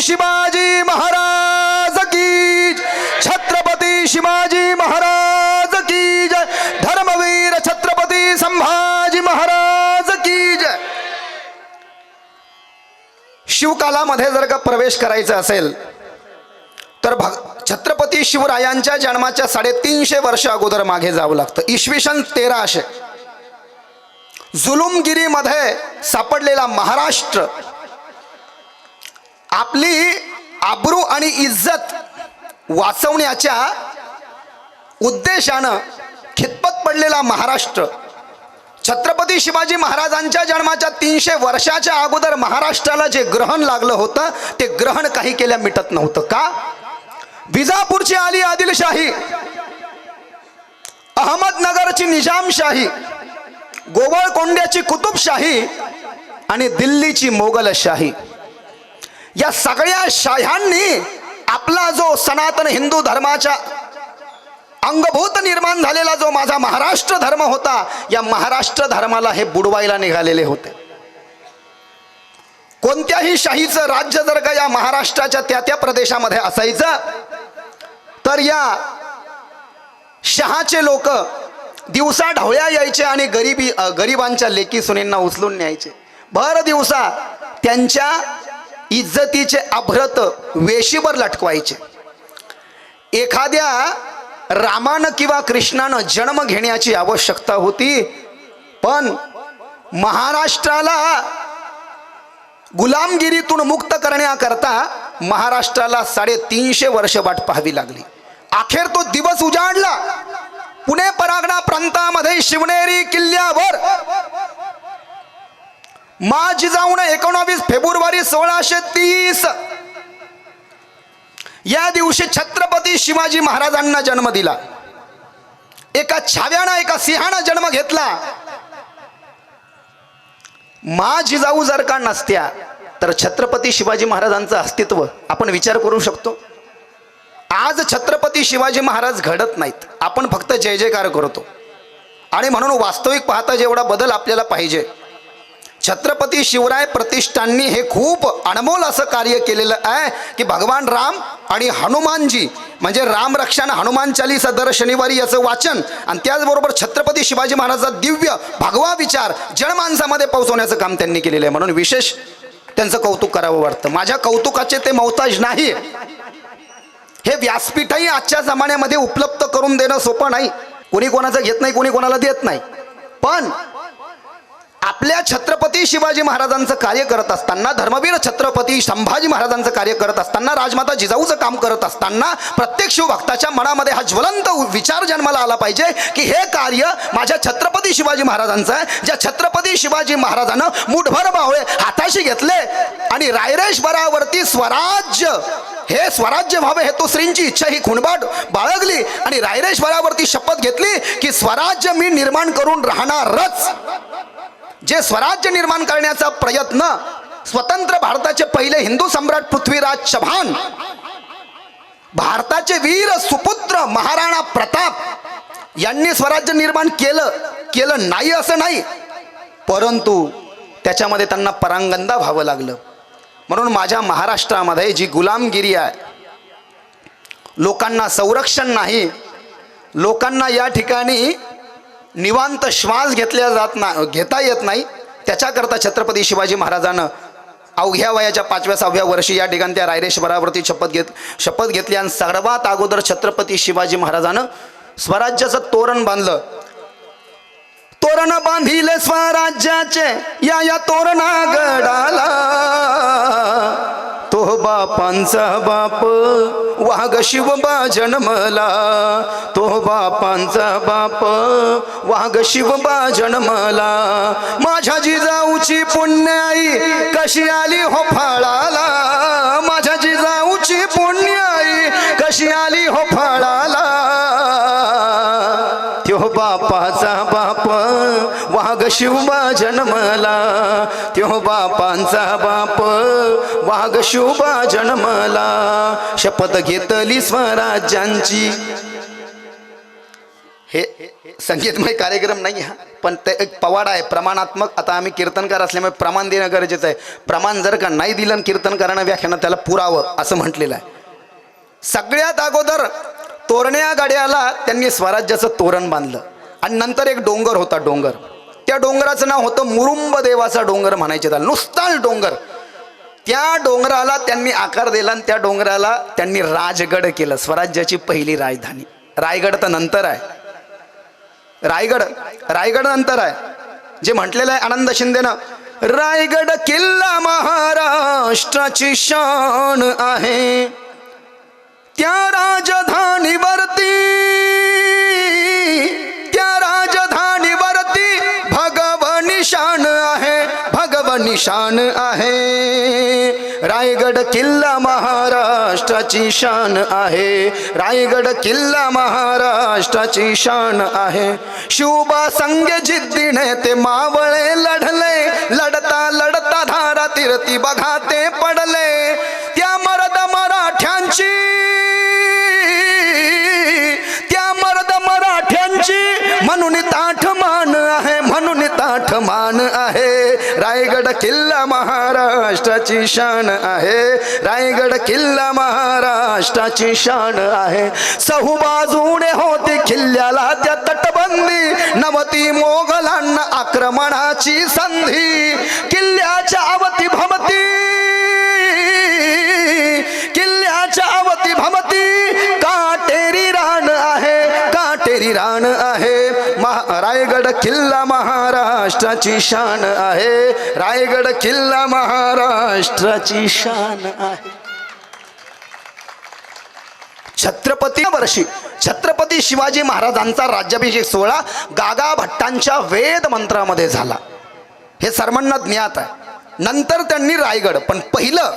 शिवाजी महाराज की, छत्रपती शिवाजी महाराज की जय, धर्मवीर छत्रपती संभाजी महाराज की जय। शिवकालामध्ये जर का प्रवेश करायचा असेल तर छत्रपती शिवरायांच्या जन्माच्या 350 वर्ष अगोदर मागे जावं लागतं। इसवी सन 1300 जुलुमगिरीमध्ये सापडलेला महाराष्ट्र आपली आबरू आणि इज्जत वाचवण्याच्या उद्देशानं खितपत पडलेला महाराष्ट्र, छत्रपती शिवाजी महाराजांच्या जन्माच्या 300 वर्षाच्या अगोदर महाराष्ट्राला जे ग्रहण लागलं होतं ते ग्रहण काही केल्या मिटत नव्हतं। का? विजापूरची आली आदिलशाही, अहमदनगरची निजामशाही, गोवळकोंड्याची कुतुबशाही आणि दिल्लीची मोगलशाही, या सगळ्या शाह्यांनी आपला जो सनातन हिंदू धर्माचा अंगभूत निर्माण झालेला जो माझा महाराष्ट्र धर्म होता, या महाराष्ट्र धर्माला हे बुडवायला निघालेले होते। कोणत्याही शाहीचं राज्य जर का या महाराष्ट्राच्या त्या प्रदेशामध्ये असायचं तर या शहाचे लोक दिवसा ढवळ्या यायचे आणि गरिबांच्या लेकी सुनेंना उचलून न्यायचे। भर दिवसा त्यांच्या इज्जतीचे अभ्रत वेशीवर लटकवायचे। एखाद्या रामानं किंवा कृष्णानं जन्म घेण्याची आवश्यकता होती, पण महाराष्ट्राला गुलामगिरीतून मुक्त करण्याकरता महाराष्ट्राला 350 वर्ष वाट पाहावी लागली। अखेर तो दिवस उजाडला। पुणे परागणा प्रांतामध्ये शिवनेरी किल्ल्यावर मा जिजाऊन 19 फेब्रुवारी 1630 या दिवशी छत्रपती शिवाजी महाराजांना जन्म दिला। एका छाव्यानं, एका सिंहानं जन्म घेतला। मा जिजाऊ जर का नसत्या तर छत्रपती शिवाजी महाराजांचं अस्तित्व आपण विचार करू शकतो? आज छत्रपती शिवाजी महाराज घडत नाहीत, आपण फक्त जय जयकार करतो। आणि म्हणून वास्तविक पाहता जेवढा बदल आपल्याला पाहिजे, छत्रपती शिवराय प्रतिष्ठाननी हे खूप अनमोल असं कार्य केलेलं आहे की भगवान राम आणि हनुमानजी म्हणजे राम रक्षा हनुमान चालीसा दर शनिवारी याचं वाचन आणि त्याचबरोबर छत्रपती शिवाजी महाराजांचा दिव्य भगवा विचार जनमानसामध्ये पोहोचवण्याचं काम त्यांनी केलेलं आहे। म्हणून विशेष त्यांचं कौतुक करावं वाटतं। माझ्या कौतुकाचे ते मोहताज नाही। हे व्यासपीठही आजच्या जमान्यामध्ये उपलब्ध करून देणं सोपं नाही। कोणी कोणाचं घेत नाही, कोणी कोणाला देत नाही। पण आपल्या छत्रपती शिवाजी महाराजांचं कार्य करत असताना, धर्मवीर छत्रपती संभाजी महाराजांचं कार्य करत असताना, राजमाता जिजाऊचं काम करत असताना प्रत्येक शिवभक्ताच्या मनामध्ये हा ज्वलंत विचार जन्माला आला पाहिजे की हे कार्य माझ्या छत्रपती शिवाजी महाराजांचं आहे। ज्या छत्रपती शिवाजी महाराजांना मुठभर बावळे हाताशी घेतले आणि रायरेश्वरावरती स्वराज्य, हे स्वराज्य व्हावे हेतुश्रींची इच्छा ही खुणबाट बाळगली आणि रायरेश्वरावरती शपथ घेतली की स्वराज्य मी निर्माण करून राहणारच। जे स्वराज्य निर्माण करण्याचा प्रयत्न स्वतंत्र भारताचे पहिले हिंदू सम्राट पृथ्वीराज चव्हाण, भारताचे वीर सुपुत्र महाराणा प्रताप यांनी स्वराज्य निर्माण केलं नाही असं नाही, परंतु त्याच्यामध्ये त्यांना परांगंदा व्हावं लागलं। म्हणून माझ्या महाराष्ट्रामध्ये जी गुलामगिरी आहे, लोकांना संरक्षण नाही, लोकांना या ठिकाणी निवांत श्वास घेता येत नाही, त्याच्याकरता छत्रपती शिवाजी महाराजांना अवघ्या वयाच्या 5व्या-6व्या वर्षी या ठिकाणी त्या रायरेश्वरावरती शपथ घेतली आणि सर्वात अगोदर छत्रपती शिवाजी महाराजांना स्वराज्याचं तोरण बांधलं। तोरण बांधिले स्वराज्याचे या तोरणा गडाला, तो बापांचा बाप वाघ शिवबा जन्मला, तो बापांचा बाप वाघ शिवबा जन्मला। माझ्या जिजाऊची पुण्याई कशी आली हो फळाला, माझ्या जिजाऊची पुण्याई कशी आली हो फळाला। त्यो बापाचा बाप वाघ शिवबा जन्मला, त्यो बापांचा बाप वाघ शिवबा जन्मला। शपथ घेतली स्वराज्यांची, हे संगीतमय कार्यक्रम नाही हा, पण ते एक पवाडा आहे प्रमाणात्मक. आता आम्ही कीर्तनकार असल्यामुळे प्रमाण देणं गरजेचं आहे. प्रमाण जर का नाही दिलं कीर्तनकारानं व्याख्यानं त्याला पुरावं असं म्हटलेलं आहे. सगळ्यात अगोदर तोरण्या गाड्याला त्यांनी स्वराज्याचं तोरण बांधलं आणि नंतर एक डोंगर होता डोंगर, त्या डोंगराचं नाव होतं मुरुंब देवाचा डोंगर म्हणायचे त्याला, नुसता डोंगर. त्या डोंगराला त्यांनी आकार दिला आणि त्या डोंगराला त्यांनी राजगड केलं, स्वराज्याची पहिली राजधानी. रायगड तर नंतर आहे, रायगड नंतर आहे. जे म्हटलेलं आहे आनंद शिंदेनं, रायगड किल्ला महाराष्ट्राची शान आहे, त्या राजधानीवरती भगव निशान आहे, भगव निशान आहे. रायगड किल्ला महाराष्ट्राची शान आहे, रायगड किल्ला महाराष्ट्राची शान आहे. शिवबा संग जिद्दीने ते मावळे लढले, लढता लढता धारा तीरती बघा ते पडले. त्या मर्द मराठ्यांची म्हणून ताठ मान आहे, म्हणून ताठ मान आहे. रायगड किल्ला महाराष्ट्राची शान आहे, रायगड किल्ला महाराष्ट्राची शान आहे. चहूबाजूने होती किल्ल्याला त्या तटबंदी, नवती मोगलांना आक्रमणाची संधी. किल्ल्याच्या अवती भमती, किल्ल्याच्या अवती भमती काटेरी रान आहे, काटेरी रान आहे. रायगड किल्ला महाराष्ट्राची शान आहे, रायगड किल्ला महाराष्ट्राची शान आहे. छत्रपती वर्षी छत्रपती शिवाजी महाराजांचा राज्याभिषेक सोहळा गागा भट्टांच्या वेद मंत्रामध्ये झाला, हे सर्वांना ज्ञात आहे. नंतर त्यांनी रायगड, पण पहिलं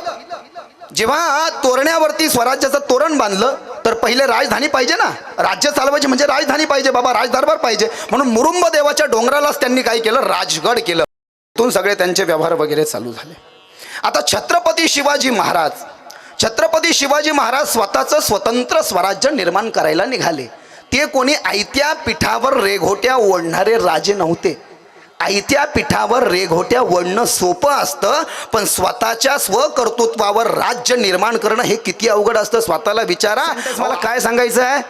जेव्हा तोरण्यावरती स्वराज्याचं तोरण बांधलं तर पहिले राजधानी पाहिजे ना, राज्य चालवायचे म्हणजे राजधानी पाहिजे बाबा, राजदरबार पाहिजे. म्हणून मुरुंब देवाच्या डोंगरालाच त्यांनी काय केलं, राजगड केलं. तिथून सगळे त्यांचे व्यवहार वगैरे चालू झाले. आता छत्रपती शिवाजी महाराज स्वतःचं स्वतंत्र स्वराज्य निर्माण करायला निघाले. ते कोणी आयत्या पीठावर रेघोट्या ओढणारे राजे नव्हते. आयत्या पीठावर रेघोट्या ओढणं सोपं असतं, पण स्वतःच्या स्वकर्तृत्वावर राज्य निर्माण करणं हे किती अवघड असतं स्वतःला विचारा. मला काय सांगायचं आहे,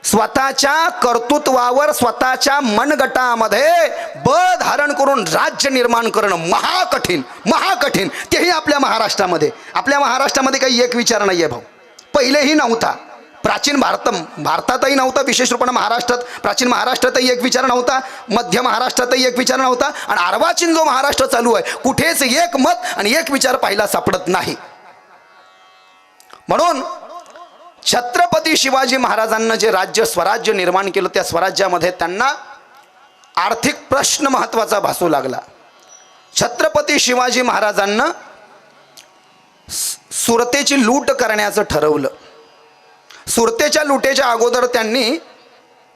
स्वतःच्या कर्तृत्वावर स्वतःच्या मनगटामध्ये बळ धारण करून राज्य निर्माण करणं महाकठीण, महाकठीण. तेही आपल्या महाराष्ट्रामध्ये. आपल्या महाराष्ट्रामध्ये काही एक विचार नाही आहे भाऊ, पहिलेही नव्हता. प्राचीन भारतातही नव्हता, विशेष रूपाने महाराष्ट्रात, प्राचीन महाराष्ट्रातही एक विचार नव्हता, मध्य महाराष्ट्रातही एक विचार नव्हता, आणि अर्वाचीन जो महाराष्ट्र चालू आहे कुठेच एक मत आणि एक विचार पाहायला सापडत नाही. म्हणून छत्रपती शिवाजी महाराजांना जे राज्य स्वराज्य निर्माण केलं, त्या स्वराज्यामध्ये त्यांना आर्थिक प्रश्न महत्त्वाचा भासू लागला. छत्रपती शिवाजी महाराजांना सुरतेची लूट करण्याचं ठरवलं. सुरतेच्या लुटेच्या अगोदर त्यांनी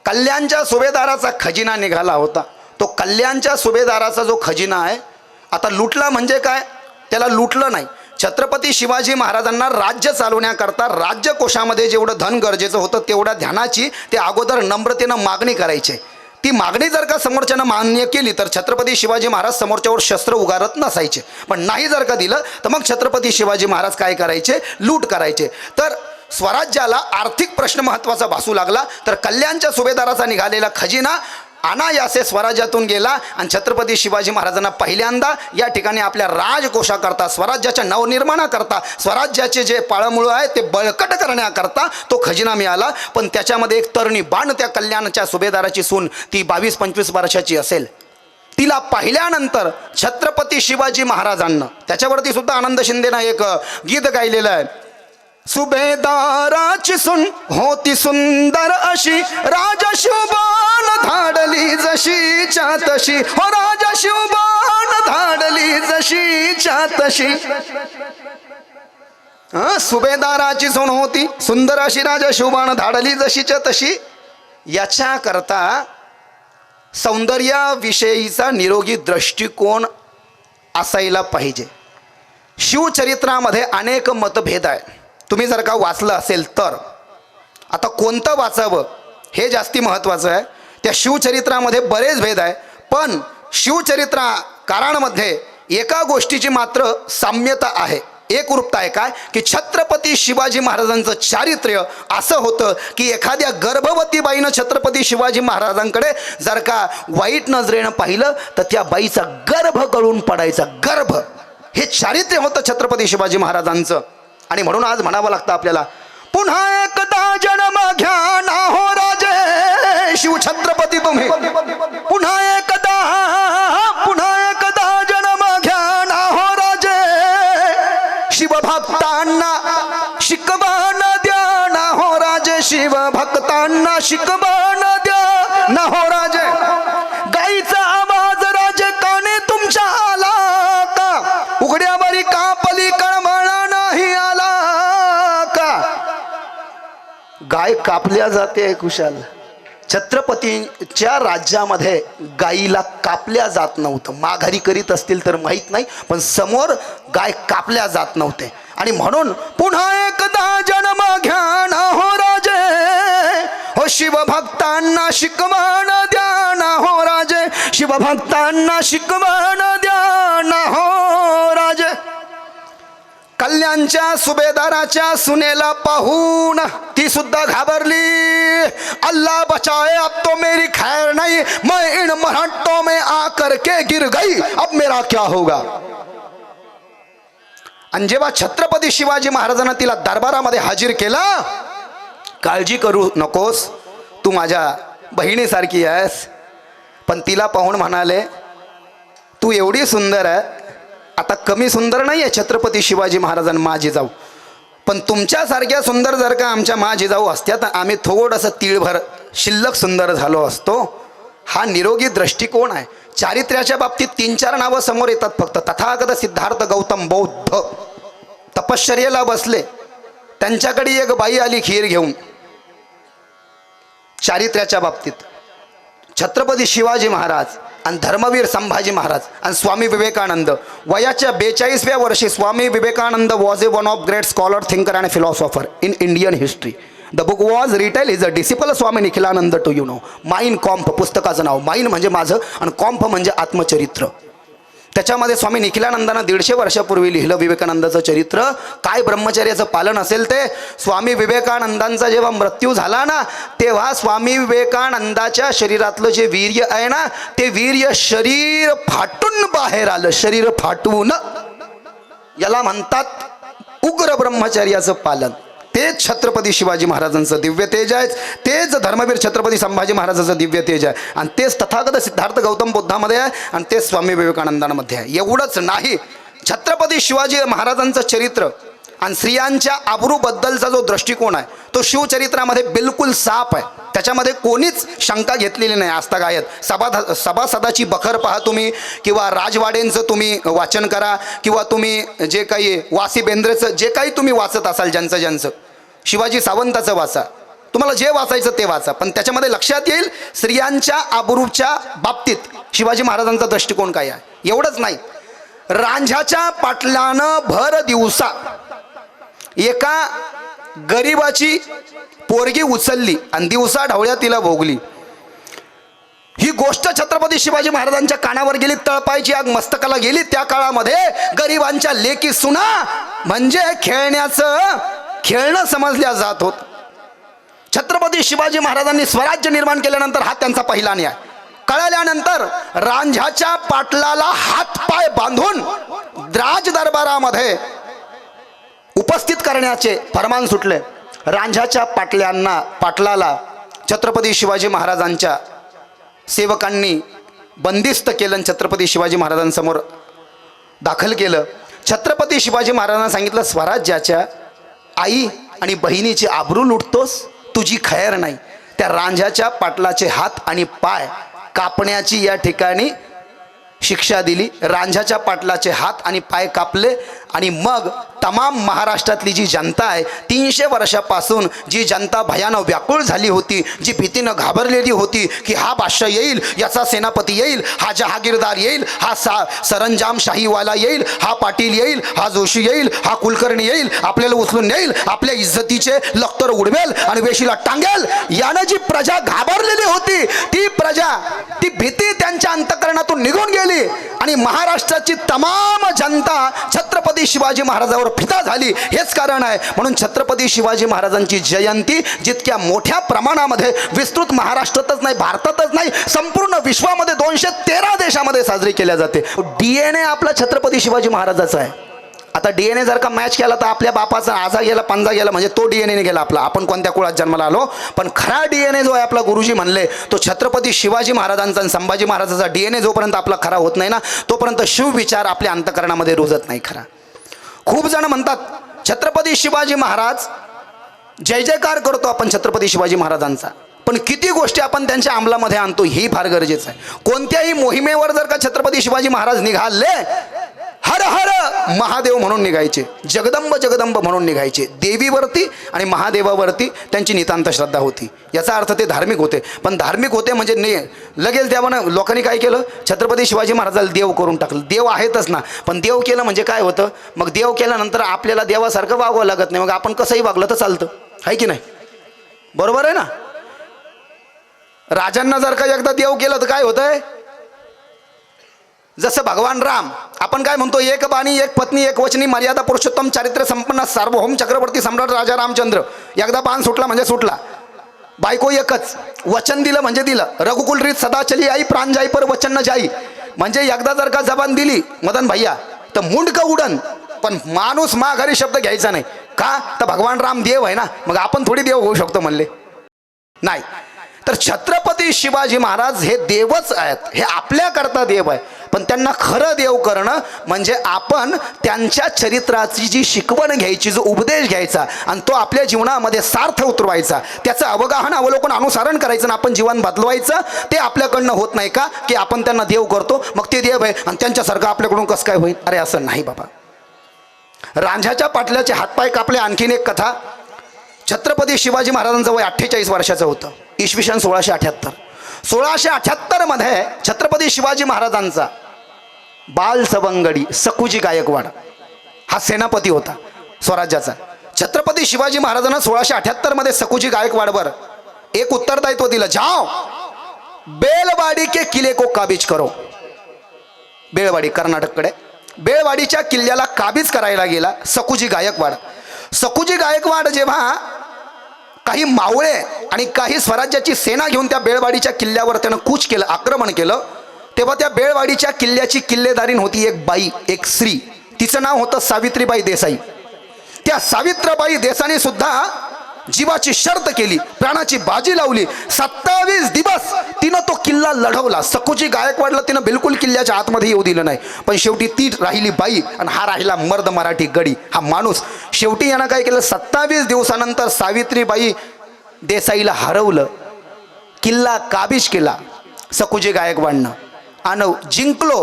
कल्याणच्या सुभेदाराचा खजिना निघाला होता. तो कल्याणच्या सुभेदाराचा जो खजिना आहे, आता लुटला म्हणजे काय, त्याला लुटलं नाही. छत्रपती शिवाजी महाराजांना राज्य चालवण्याकरता राज्यकोशामध्ये जेवढं धन गरजेचं होतं तेवढ्या ध्यानाची ते अगोदर नम्रतेनं मागणी करायचे. ती मागणी जर का समोरच्यानं मान्य केली तर छत्रपती शिवाजी महाराज समोरच्यावर शस्त्र उगारत नसायचे. पण नाही जर का दिलं तर मग छत्रपती शिवाजी महाराज काय करायचे, लूट करायचे. तर स्वराज्याला आर्थिक प्रश्न महत्त्वाचा भासू लागला, तर कल्याणच्या सुभेदाराचा निघालेला खजिना अनायासे स्वराज्यातून गेला आणि छत्रपती शिवाजी महाराजांना पहिल्यांदा या ठिकाणी आपल्या राजकोशाकरता, स्वराज्याच्या नवनिर्माणाकरता, स्वराज्याचे जे पाळमुळं आहे ते बळकट करण्याकरता तो खजिना मिळाला. पण त्याच्यामध्ये एक तरणी बाण, त्या कल्याणच्या सुभेदाराची सून, ती 22-25 वर्षाची असेल, तिला पाहिल्यानंतर छत्रपती शिवाजी महाराजांना, त्याच्यावरती सुद्धा आनंद शिंदेनं एक गीत गायलेलं आहे, सुभेदाराची सून होती सुंदर अशी, राजा शिवबाण धाडली जशीच्या तशी, हो राजा शिवबाण धाडली जशीच्या तशी. सुभेदाराची सून होती सुंदर अशी, राजा शिवबाण धाडली जशीच्या तशी. याच्याकरता सौंदर्याविषयीचा निरोगी दृष्टिकोन असायला पाहिजे. शिवचरित्रामध्ये अनेक मतभेद आहे. तुम्ही जर का वाचलं असेल तर, आता कोणतं वाचावं हे जास्ती महत्त्वाचं आहे. त्या शिवचरित्रामध्ये बरेच भेद आहे, पण शिवचरित्रकारांमध्ये एका गोष्टीची मात्र साम्यता आहे, एकरूपता आहे. काय की छत्रपती शिवाजी महाराजांचं चारित्र्य असं होतं की एखाद्या गर्भवती बाईनं छत्रपती शिवाजी महाराजांकडे जर का वाईट नजरेनं पाहिलं तर त्या बाईचा गर्भ गळून पडायचा. गर्भ हे चारित्र्य होतं छत्रपती शिवाजी महाराजांचं. आणि म्हणून आज म्हणावं लागतं आपल्याला, पुन्हा एकदा जन्म घ्या ना हो राजे शिवछत्रपती तुम्ही, पुन्हा एकदा जन्म घ्या ना हो राजे, शिवभक्तांना शिकवण द्या ना हो राजे, शिवभक्तांना शिकवण द्या ना हो राजे. गाईचा आवाज राजे काने तुमच्या आला का, उघड्यावरी कापली कळमळा नाही आला का. गाय कापल्या जाते कुशाल. छत्रपतींच्या राज्यामध्ये गायीला कापल्या जात नव्हतं. माघारी करीत असतील तर माहीत नाही, पण समोर गाय कापल्या जात नव्हते. आणि म्हणून पुन्हा एकदा जन्म घ्या ना हो राजे, हो शिवभक्तांना शिकवण द्या ना हो राजे, शिवभक्तांना शिकवण द्या ना हो राजे. कल्याणच्या सुभेदाराच्या सुनेला पाहून ती सुद्धा घाबरली. अल्लाह बचाए अब तो मेरी खैर नहीं, मैं इन मराठों में आकर के गिर गई, अब मेरा क्या होगा. आणि जेव्हा छत्रपती शिवाजी महाराजांना तिला दरबारामध्ये हाजीर केला, काळजी करू नकोस, तू माझ्या बहिणीसारखी आहेस. पण तिला पाहून म्हणाले, तू एवढी सुंदर आहे, आता कमी सुंदर नाही आहे छत्रपती शिवाजी महाराजांना माझी जाऊ, पण तुमच्यासारख्या सुंदर जर का आमच्या माझी जाऊ असत्या तर आम्ही थोडंसं तिळभर शिल्लक सुंदर झालो असतो. हा निरोगी दृष्टिकोन आहे. चारित्र्याच्या बाबतीत 3-4 नावं समोर येतात फक्त. तथागत सिद्धार्थ गौतम बौद्ध तपश्चर्येला बसले, त्यांच्याकडे एक बाई आली खीर घेऊन. चारित्र्याच्या बाबतीत छत्रपती शिवाजी महाराज आणि धर्मवीर संभाजी महाराज आणि स्वामी विवेकानंद. वयाच्या 42व्या वर्षी Swami Vivekananda was one of great scholar, thinker and philosopher in Indian history. The book was written is a disciple Swami Nikhilananda to you know. माइन कॉम्प पुस्तकाचं नाव. माइन म्हणजे माझं आणि कॉम्प म्हणजे आत्मचरित्र. त्याच्यामध्ये स्वामी निखिलानंदांना 150 वर्षापूर्वी लिहिलं विवेकानंदाचं चरित्र. काय ब्रह्मचर्याचं पालन असेल ते. स्वामी विवेकानंदांचा जेव्हा मृत्यू झाला ना, तेव्हा स्वामी विवेकानंदाच्या शरीरातलं जे वीर्य आहे ना, ते वीर्य शरीर फाटून बाहेर आलं. शरीर फाटून, याला म्हणतात उग्र ब्रह्मचर्याचं पालन. तेच छत्रपती शिवाजी महाराजांचं दिव्य तेज आहे, तेच धर्मवीर छत्रपती संभाजी महाराजांचं दिव्य तेज आहे, आणि तेच तथागत सिद्धार्थ गौतम बुद्धामध्ये आहे, आणि तेच स्वामी विवेकानंदांमध्ये आहे. एवढंच नाही, छत्रपती शिवाजी महाराजांचं चरित्र आणि स्त्रियांच्या आबरूबद्दलचा जो दृष्टिकोन आहे तो शिवचरित्रामध्ये बिलकुल साफ आहे. त्याच्यामध्ये कोणीच शंका घेतलेली नाही आजतागायत. सभासदाची बखर पहा तुम्ही, किंवा राजवाडेंचं तुम्ही वाचन करा, किंवा तुम्ही जे काही वासी बेंद्रेचं जे काही तुम्ही वाचत असाल, ज्यांचं शिवाजी सावंताचं वाचा, तुम्हाला जे वाचायचं ते वाचा, पण त्याच्यामध्ये लक्षात येईल स्त्रियांच्या आबरूच्या बाबतीत शिवाजी महाराजांचा दृष्टिकोन काय आहे. एवढंच नाही, रांझ्याच्या पाटलानं भर दिवसा एका गरीबाची पोरगी उचलली आणि दिवसा ढवळ्या तिला भोगली. ही गोष्ट छत्रपती शिवाजी महाराजांच्या कानावर गेली. तळपायची आग मस्तकाला गेली. त्या काळामध्ये गरिबांच्या लेकी सुना म्हणजे खेळणं समजल्या जात होत. छत्रपती शिवाजी महाराजांनी स्वराज्य निर्माण केल्यानंतर हा त्यांचा पहिला न्याय कळल्यानंतर रांझ्याच्या पाटलाला हातपाय बांधून राज दरबारामध्ये उपस्थित करण्याचे फरमान सुटले. रांझ्याच्या पाटलाला छत्रपती शिवाजी महाराजांच्या सेवकांनी बंदिस्त केलं, छत्रपती शिवाजी महाराजांसमोर दाखल केलं. छत्रपती शिवाजी महाराजांना सांगितलं, स्वराज्याच्या आई आणि बहिणीची आबरू लुटतोस, तुझी खैर नाही. त्या रांझ्याच्या पाटलाचे हात आणि पाय कापण्याची या ठिकाणी शिक्षा दिली. रांझ्याच्या पाटलाचे हात आणि पाय कापले आणि मग तमाम महाराष्ट्रातली जी जनता आहे, 300 वर्षापासून जी जनता भयानक व्याकुळ झाली होती, जी भीतीनं घाबरलेली होती की हा बादशाह येईल, याचा सेनापती येईल, हा जहागीरदार येईल, हा सरंजाम शाहीवाला येईल, हा पाटील येईल, हा जोशी येईल, हा कुलकर्णी येईल, आपल्याला उचलून नेईल, आपल्या इज्जतीचे लखतर उडवेल आणि वेशीला टांगेल, यानं जी प्रजा घाबरलेली होती, ती प्रजा, ती भीती त्यांच्या अंतःकरणातून निघून गेली आणि महाराष्ट्राची तमाम जनता छत्रपती शिवाजी महाराजांवर फिदा झाली. हेच कारण आहे म्हणून छत्रपती शिवाजी महाराजांची जयंती जितक्या मोठ्या प्रमाणामध्ये विस्तृत महाराष्ट्रातच नाही, भारतातच नाही, संपूर्ण विश्वामध्ये 213 देशामध्ये साजरी केल्या जाते. DNA आपला छत्रपती शिवाजी महाराजाचा आहे. आता DNA जर का मॅच केला तर आपल्या बापाचा आजा गेला पंजा गेला म्हणजे तो DNA गेला आपला, आपण कोणत्या कुळात जन्माला आलो. पण खरा DNA जो आहे आपला, गुरुजी म्हणले, तो छत्रपती शिवाजी महाराजांचा आणि संभाजी महाराजांचा DNA जोपर्यंत आपला खरा होत नाही ना, तोपर्यंत शिवविचार आपल्या अंतःकरणामध्ये रुजत नाही खरा. खूप जण म्हणतात छत्रपती शिवाजी महाराज, जय जयकार करतो आपण छत्रपती शिवाजी महाराजांचा, पण किती गोष्टी आपण त्यांच्या अंमलामध्ये आणतो हे फार गरजेचं आहे. कोणत्याही मोहिमेवर जर का छत्रपती शिवाजी महाराज निघाले, हर हर महादेव म्हणून निघायचे, जगदंब जगदंब म्हणून निघायचे. देवीवरती आणि महादेवावरती त्यांची नितांत श्रद्धा होती. याचा अर्थ ते धार्मिक होते. पण धार्मिक होते म्हणजे लगेच देवानं, लोकांनी काय केलं, छत्रपती शिवाजी महाराजाला देव करून टाकलं. देव आहेतच ना, पण देव केलं म्हणजे काय होतं, मग देव केल्यानंतर आपल्याला देवासारखं वागावं लागत नाही, मग आपण कसंही वागलं तर चालतं, आहे की नाही? बरोबर आहे ना? राजांना जर का एकदा देव केलं तर काय होतंय, जसं भगवान राम, आपण काय म्हणतो, एक बाणी एक पत्नी एक वचनी मर्यादा पुरुषोत्तम चारित्र्य संपन्न सार्वभौम चक्रवर्ती सम्राट राजा रामचंद्र. एकदा बाण सुटला म्हणजे सुटला, बायको एकच, वचन दिलं म्हणजे दिलं. रघुकुल रीत सदा चली आई, प्राण जाई पर वचन न जाई. म्हणजे एकदा जर का जबान दिली मदन भैया तर मुंडक उडन, पण माणूस माघारी शब्द घ्यायचा नाही. का तर भगवान राम देव आहे ना, मग आपण थोडी देव होऊ शकतो म्हणले नाही. तर छत्रपती शिवाजी महाराज हे देवच आहेत, हे आपल्याकरता देव आहे. पण त्यांना खरं देव करणं म्हणजे आपण त्यांच्या चरित्राची जी शिकवण घ्यायची, जो उपदेश घ्यायचा आणि तो आपल्या जीवनामध्ये सार्थ उतरवायचा, त्याचं अवगाहन अवलोकन अनुसरण करायचं आणि आपण जीवन बदलवायचं. ते आपल्याकडनं होत नाही का की आपण त्यांना देव करतो, मग ते देव आहे आणि त्यांच्यासारखं आपल्याकडून कसं काय होईल? अरे असं नाही बाबा. रांझ्याच्या पाटल्याचे हातपाय कापले. आणखीन एक कथा. छत्रपती शिवाजी महाराजांचं वय 48 वर्षाचं होतं. इसवी सन 1678. 1678 मध्ये छत्रपती शिवाजी महाराजांचा बाल सवंगडी सकुजी गायकवाड हा सेनापती होता स्वराज्याचा. छत्रपती शिवाजी महाराजांना 1678 मध्ये सकुजी गायकवाडवर एक उत्तरदायित्व दिलं, जाओ बेलवाडी के किले को काबीज करो. बेलवाडी कर्नाटककडे, बेलवाडीच्या किल्ल्याला काबीज करायला गेला सकुजी गायकवाड. सकुजी गायकवाड जेव्हा काही मावळे आणि काही स्वराज्याची सेना घेऊन त्या बेळवाडीच्या किल्ल्यावर त्यानं कूच केलं, आक्रमण केलं, तेव्हा त्या बेळवाडीच्या किल्ल्याची किल्लेदारीण होती एक बाई, एक स्त्री. तिचं नाव होतं सावित्रीबाई देसाई. त्या सावित्रीबाई देसाईने सुद्धा जीवाची शर्त केली, प्राणाची बाजी लावली. 27 दिवस तिनं तो किल्ला लढवला. सकुजी गायकवाडला तिनं बिलकुल किल्ल्याच्या आतमध्ये येऊ दिलं नाही. पण शेवटी ती राहिली बाई आणि हा राहिला मर्द मराठी गडी, हा माणूस. शेवटी यानं काय केलं, 27 दिवसानंतर सावित्रीबाई देसाईला हरवलं, किल्ला काबीज केला सकुजी गायकवाडनं आणि जिंकलो.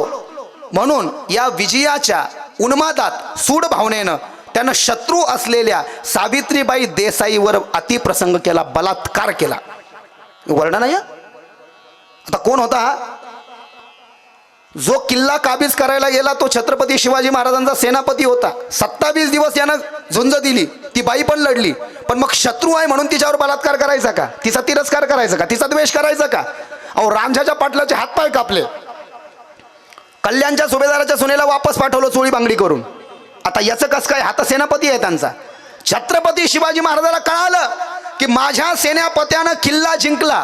म्हणून या विजयाच्या उन्मादात सूड भावनेनं त्यानं शत्रू असलेल्या सावित्रीबाई देसाईवर अतिप्रसंग केला, बलात्कार केला. वर्णन आहे. आता कोण होता हा? जो किल्ला काबीज करायला गेला तो छत्रपती शिवाजी महाराजांचा सेनापती होता. 27 दिवस यानं झुंज दिली, ती बाई पण लढली. पण मग शत्रू आहे म्हणून तिच्यावर बलात्कार करायचा का? तिचा तिरस्कार करायचा का? तिचा द्वेष करायचा का? अहो, रांझ्याच्या पाटलाचे हातपाय कापले. कल्याणच्या सुभेदाराच्या सुनेला वापस पाठवलं चोळी बांगडी करून. आता याचं कसं काय? हा तर सेनापती आहे त्यांचा. छत्रपती शिवाजी महाराजाला कळालं की माझ्या सेनापत्यानं किल्ला जिंकला,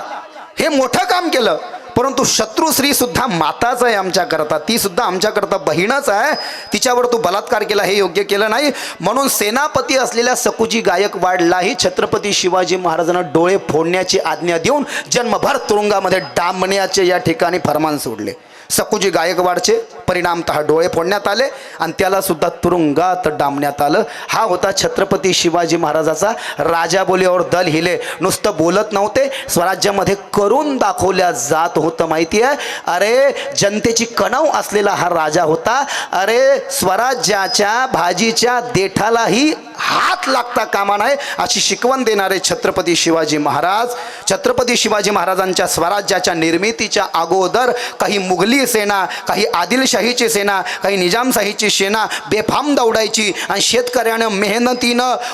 हे मोठं काम केलं, परंतु शत्रू स्त्री सुद्धा माताच आहे आमच्याकरता, ती सुद्धा आमच्याकरता बहीणच आहे, तिच्यावर तू बलात्कार केला, हे योग्य केलं नाही. म्हणून सेनापती असलेल्या सकुजी गायकवाडलाही छत्रपती शिवाजी महाराजांना डोळे फोडण्याची आज्ञा देऊन जन्मभर तुरुंगामध्ये डांबण्याचे या ठिकाणी फरमान सोडले. सकुजी गायकवाडचे परिणामतः डोळे फोडण्यात आले आणि त्याला सुद्धा तुरुंगात डांबण्यात आलं. हा होता छत्रपती शिवाजी महाराजाचा. राजा बोलीवर दल हिले. नुसतं बोलत नव्हते, स्वराज्यामध्ये करून दाखवल्या जात होतं. माहिती आहे, अरे जनतेची कणव असलेला हा राजा होता. अरे स्वराज्याच्या भाजीच्या देठालाही हात लागता कामा नये अशी शिकवण देणारे छत्रपती शिवाजी महाराज. छत्रपती शिवाजी महाराजांच्या स्वराज्याच्या निर्मितीच्या अगोदर काही मुघली सेना, काही आदिलशाहीची सेना, काही निजामशाहीची सेना बेफाम दौडायची आणि शेतकऱ्यानं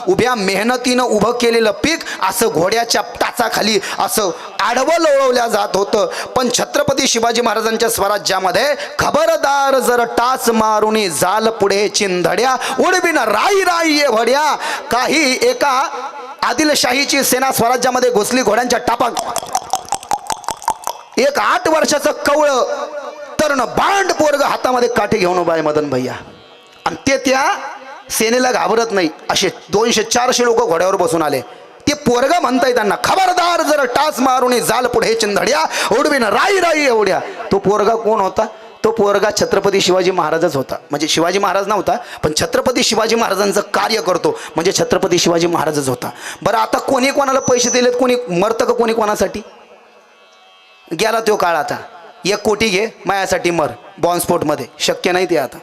उभ्या मेहनतीनं उभं केलेलं पीक असं घोड्याच्या टाचाखाली असं आडवं लोळवल्या जात होतं. पण छत्रपती शिवाजी महाराजांच्या स्वराज्यामध्ये खबरदार जर टाच मारुनी जाल पुढे चिंधड्या उडविन राई राई ये भड्या. काही एका आदिलशाहीची सेना स्वराज्यामध्ये घुसली घोड्यांच्या टापात. एक 8 वर्षाचं कवळ तरुण बांड पोरग हातामध्ये काठी घेऊन उभा आहे मदन भैया. आणि ते त्या सेनेला घाबरत नाही. असे 200-400 लोक घोड्यावर बसून आले. ते पोरग म्हणताय त्यांना, खबरदार जर टाच मारून जाल पुढे चिंधड्या उडवीन राई राई एवढ्या. तो पोरगा कोण होता? तो पोरगा छत्रपती शिवाजी महाराजच होता. म्हणजे शिवाजी महाराज नव्हता, पण छत्रपती शिवाजी महाराजांचं कार्य करतो म्हणजे छत्रपती शिवाजी महाराजच होता. बरं, आता कोणी कोणाला पैसे दिलेत, कोणी मरतं का कोणी कोणासाठी? गेला तो काळ. आता 1 कोटी घे मायासाठी मर बॉम्बस्फोटमध्ये. शक्य नाही ते. आता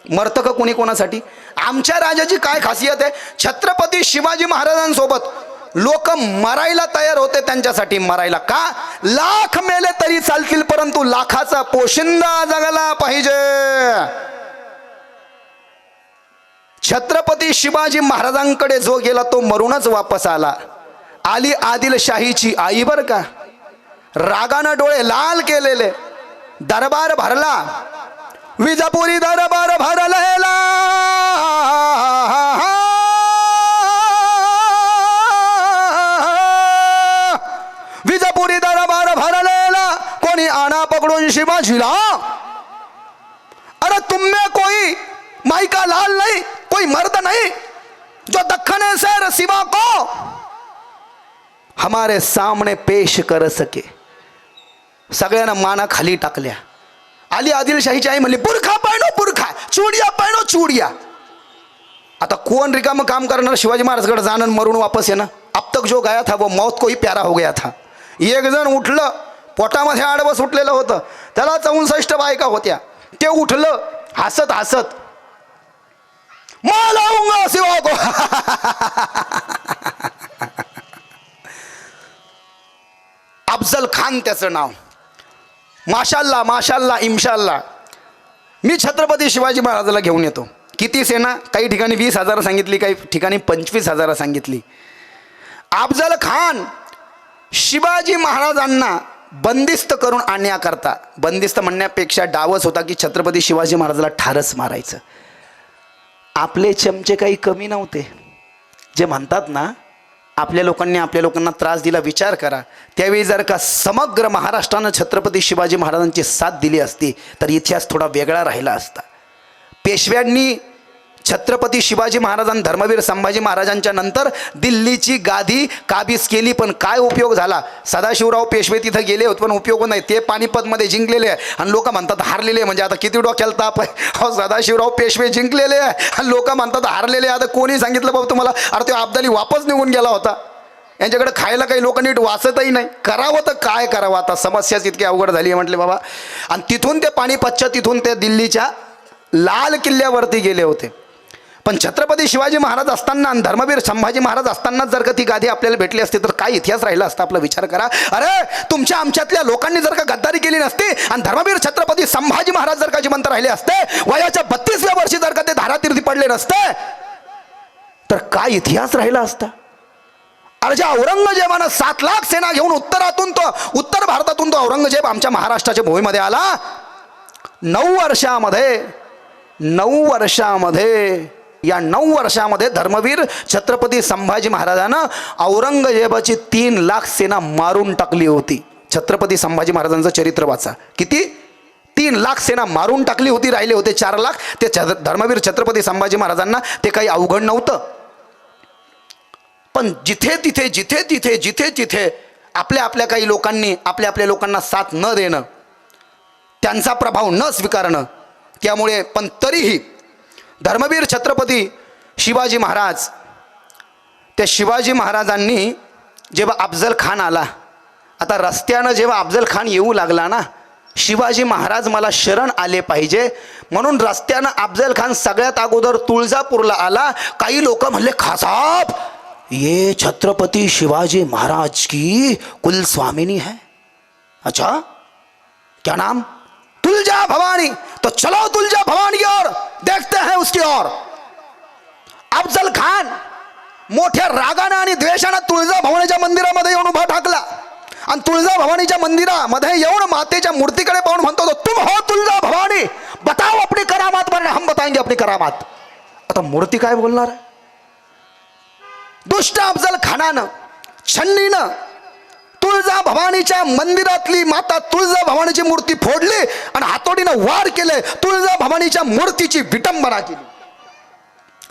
मरतं का कोणी कोणासाठी? आमच्या राजाची काय खासियत आहे? छत्रपती शिवाजी महाराजांसोबत लोक मरायला तयार होते, त्यांच्यासाठी मरायला. का? लाख मेले तरी चालतील, परंतु लाखाचा पोशिंदा जगला पाहिजे. छत्रपती शिवाजी महाराजांकडे जो गेला तो मरूनच वापस आला. आली आदिलशाहीची आई बर का, रागानं डोळे लाल केलेले. दरबार भरला, विजापुरी दरबार भरलेला. विजापुरी दरबार भरलेला. कोणी आना पकडून शिवाजीला. अरे तुम में कोई माई का लाल नहीं, कोई मर्द नहीं जो दखने से रसीबा को हमारे सामने पेश कर सके. सगळ्यांना माना खाली टाकल्या. आली आदिलशाहीची आई म्हणली, बुरखा पहनो बुरखा, चूड़िया पहनो चूड़िया. आता कोण रिकाम काम करणार? शिवाजी महाराजकडे जाणं मरून वापस येणं. अब तक जो गया था वो मौत को ही प्यारा हो गया था. एक जण उठलं, पोटामध्ये आडवं सुटलेलं होतं, त्याला 64 बायका होत्या. ते उठलं हसत हसत, मैं लाऊंगा शिवा को. अफजल खान त्याचं नाव. माशाल्लाह माशाल्लाह इन्शाल्लाह. मी छत्रपती शिवाजी महाराजाला घेऊन येतो. किती सेना? काही ठिकाणी 20,000 सांगितली, काही ठिकाणी 25,000 सांगितली. अफजल खान शिवाजी महाराजांना बंदिस्त करून आणण्याकरता, बंदिस्त म्हणण्यापेक्षा डावच होता की छत्रपती शिवाजी महाराजाला ठारच मारायचं. आपले चमचे काही कमी नव्हते. जे म्हणतात ना, आपल्या लोकांना त्रास दिला. विचार करा, त्यावेळी जर का समग्र महाराष्ट्रानं छत्रपती शिवाजी महाराजांची साथ दिली असती तर इतिहास थोडा वेगळा राहिला असता. पेशव्यांनी छत्रपती शिवाजी महाराजांनी धर्मवीर संभाजी महाराजांच्या नंतर दिल्लीची गादी काबीज केली, पण काय उपयोग झाला? सदाशिवराव पेशवे तिथं गेले होते पण उपयोग नाही. ते पानिपतमध्ये जिंकलेले आहे आणि लोक म्हणतात हारलेले. म्हणजे आता किती डोक्याला ताप आहे. हो, सदाशिवराव पेशवे जिंकलेले आहे आणि लोक म्हणतात हारलेले. आता कोणी सांगितलं बाबा तुम्हाला? अरे तो अब्दाली वापस निघून गेला होता. यांच्याकडे खायला काही लोक नीट वाचतही नाही. करावं तर काय करावं? आता समस्याच इतकी अवघड झाली आहे म्हटले बाबा. आणि तिथून ते पानिपतच्या, तिथून ते दिल्लीच्या लाल किल्ल्यावरती गेले होते. पण छत्रपती शिवाजी महाराज असताना आणि धर्मवीर संभाजी महाराज असताना जर का ती गादी आपल्याला भेटली असती तर काय इतिहास राहिला असता? आपला विचार करा. अरे तुमच्या आमच्यातल्या लोकांनी जर का गद्दारी केली नसती आणि धर्मवीर छत्रपती संभाजी महाराज जर का जिवंत राहिले असते, वयाच्या 32व्या वर्षी जर का ते धारातीर्थी पडले नसते तर काय इतिहास राहिला असता? अरे ज्या औरंगजेबानं 7 लाख सेना घेऊन उत्तर भारतातून तो औरंगजेब आमच्या महाराष्ट्राच्या भूमीमध्ये आला. 9 वर्षामध्ये धर्मवीर छत्रपती संभाजी महाराजांना औरंगजेबाची 3 लाख सेना मारून टाकली होती. छत्रपती संभाजी महाराजांचं चरित्र वाचा. किती? 3 लाख सेना मारून टाकली होती. राहिले होते 4 लाख. ते धर्मवीर छत्रपती संभाजी महाराजांना ते काही अवघड नव्हतं. पण जिथे तिथे आपल्या काही लोकांनी आपल्या लोकांना साथ न देणं, त्यांचा प्रभाव न स्वीकारणं, त्यामुळे पण तरीही धर्मवीर छत्रपती शिवाजी महाराज, त्या शिवाजी महाराजांनी जेव्हा अफजल खान आला, आता रस्त्यानं जेव्हा अफजल खान येऊ लागला ना, शिवाजी महाराज मला शरण आले पाहिजे म्हणून रस्त्यानं अफजल खान सगळ्यात अगोदर तुळजापूरला आला. काही लोक म्हणले, खासाब ये छत्रपति शिवाजी महाराज की कुल स्वामिनी है. अच्छा, क्या नाम? तुलजा भवानी. तो चलो तुलजा भवानी की ओर देखते हैं उसकी ओर. अफजल खान मोठ्या रागाने आणि द्वेषाने तुळजा भवानीच्या मंदिरामध्ये येऊन उभा ठाकला आणि तुळजा भवानीच्या मंदिरामध्ये येऊन मातेच्या मूर्तीकडे पाहून म्हणतो, तुम हो तुळजा भवानी, बताओ अपनी करामात. वरना हम बताएंगे अपनी करामात. आता मूर्ती काय बोलणार आहे? दुष्ट अफजल खानानं छन्नीनं तुळजा भवानीच्या मंदिरातली माता तुळजा भवानीची मूर्ती फोडली आणि हातोडीनं वार केले. तुळजा भवानीच्या मूर्तीची विटंबना केली,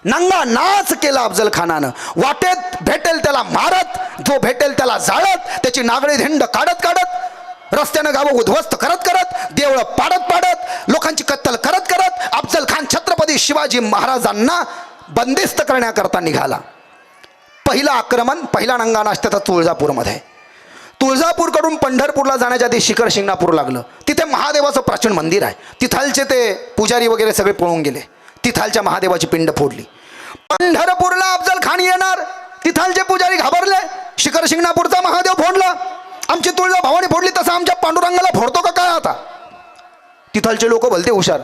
नंगा नाच केला अफजल खानानं. वाटेत भेटेल त्याला मारत, जो भेटेल त्याला जाळत, त्याची नागडी धिंड काढत काढत, रस्त्यानं गावं उद्ध्वस्त करत करत, देवळं पाडत पाडत, लोकांची कत्तल करत करत अफजल खान छत्रपती शिवाजी महाराजांना बंदिस्त करण्याकरता निघाला. पहिलं आक्रमण, पहिला नंगानाच त्याचा तुळजापूरमध्ये. तुळजापूरकडून पंढरपूरला जाण्याच्या आधी शिखर शिंगणापूर लागलं. तिथे महादेवाचं प्राचीन मंदिर आहे. तिथालचे ते पुजारी वगैरे सगळे पळून गेले. तिथालच्या महादेवाची पिंड फोडली. पंढरपूरला अफजल खान येणार, तिथालचे पुजारी घाबरले. शिखर शिंगणापूरचा महादेव फोडला, आमची तुळजा भवानी फोडली, तसं आमच्या पांडुरंगाला फोडतो का काय आता? तिथालचे लोक भलते हुशार.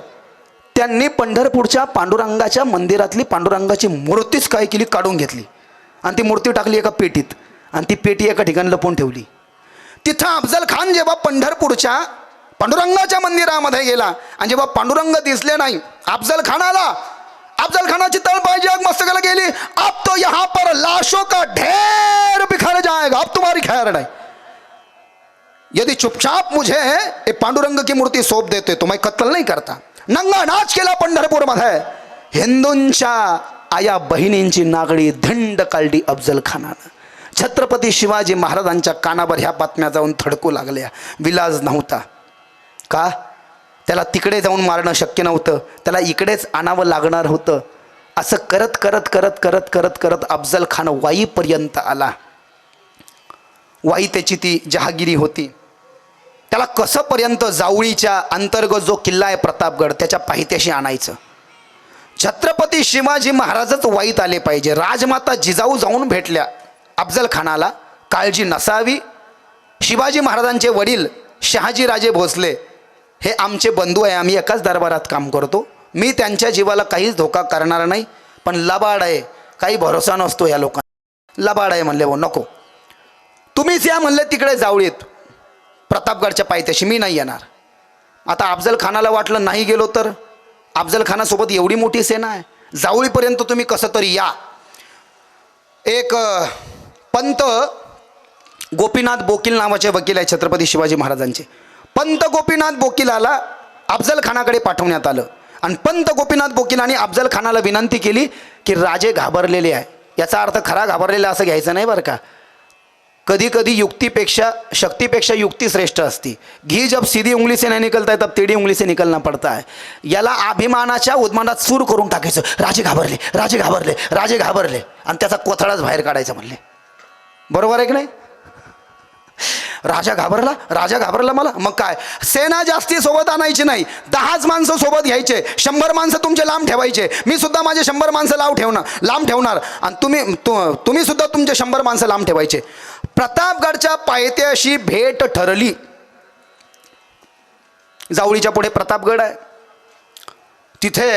त्यांनी पंढरपूरच्या पांडुरंगाच्या मंदिरातली पांडुरंगाची मूर्तीच काय केली, काढून घेतली आणि ती मूर्ती टाकली एका पेटीत आणि ती पेटी एका ठिकाणी लपवून ठेवली. तिथं अफजल खान जेव्हा पंढरपूरच्या पांडुरंगाच्या मंदिरामध्ये गेला आणि जेव्हा पांडुरंग दिसले नाही, अफजल खानाला, अफजल खानाची तळपाय आग मस्तकाला गेली. अब तो यहाँ पर लाशों का ढेर बिखर जाएगा, अब तुम्हारी खैर नहीं. यदि चुपचाप मुझे ये पांडुरंग की मूर्ति सौंप देते तो मैं कत्ल नहीं करता. नंगा नाच केला पंढरपूरमध्ये. हिंदूंच्या आया बहिणींची नागडी धिंड काढली अफजल खानानं. छत्रपती शिवाजी महाराजांच्या कानावर ह्या बातम्या जाऊन थडकू लागल्या. विलाज नव्हता. का? त्याला तिकडे जाऊन मारणं शक्य नव्हतं, त्याला इकडेच आणावं लागणार होतं. असं करत करत करत करत करत करत अफजल खान वाईपर्यंत आला. वाई त्याची ती जहागिरी होती. त्याला कसं पर्यंत जावळीच्या अंतर्गत जो किल्ला आहे प्रतापगड, त्याच्या पायथ्याशी आणायचं. छत्रपती शिवाजी महाराजच वाईत आले पाहिजे. राजमाता जिजाऊ जाऊन भेटल्या अफजल खानाला. काळजी नसावी. शिवाजी महाराजांचे वडील शहाजीराजे भोसले हे आमचे बंधू आहे, आम्ही एकाच दरबारात काम करतो, मी त्यांच्या जीवाला काहीच धोका करणार नाही, पण लबाड आहे, काही भरोसा नसतो या लोकांना. लबाड आहे म्हणले, हो नको, तुम्हीच या म्हणले तिकडे जावळीत प्रतापगडच्या पायथ्याशी, मी नाही येणार. आता अफजल खानाला वाटलं नाही गेलो तर, अफजल खानासोबत एवढी मोठी सेना आहे, जावळीपर्यंत तुम्ही कसं तरी या. एक पंत गोपीनाथ बोकील नावाचे वकील आहे छत्रपती शिवाजी महाराजांचे. पंत गोपीनाथ बोकीलाला अफजल खानाकडे पाठवण्यात आलं आणि पंत गोपीनाथ बोकीलाने अफजल खानाला विनंती केली की राजे घाबरलेले आहे. याचा अर्थ खरा घाबरलेला असं घ्यायचं नाही बरं का. कधी कधी युक्तीपेक्षा शक्तीपेक्षा युक्ती श्रेष्ठ असती. घी जब सीधी उंगली से नहीं निकलता है तब टेढ़ी उंगली से निकलना पड़ता है. याला अभिमानाच्या उद्मानात सूर करून टाकायचं. राजे घाबरले, राजे घाबरले, राजे घाबरले आणि त्याचा कोथळाच बाहेर काढायचा म्हणले. बरोबर आहे की नाही? राजा घाबरला, राजा घाबरला मला, मग काय, सेना जास्ती सोबत आणायची नाही, 10च माणसं सोबत घ्यायचे, 100 माणसं तुमचे लांब ठेवायचे. मी सुद्धा माझे 100 माणसं लांब ठेवणार आणि तुम्ही सुद्धा तुमचे 100 माणसं लांब ठेवायचे. प्रतापगडच्या पायथ्याशी भेट ठरली. जावळीच्या पुढे प्रतापगड आहे. तिथे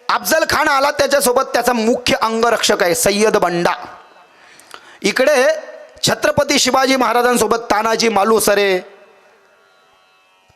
अफजल खान आला, त्याच्यासोबत त्याचा मुख्य अंगरक्षक आहे सय्यद बंडा. इकडे छत्रपती शिवाजी महाराजांसोबत तानाजी मालुसरे,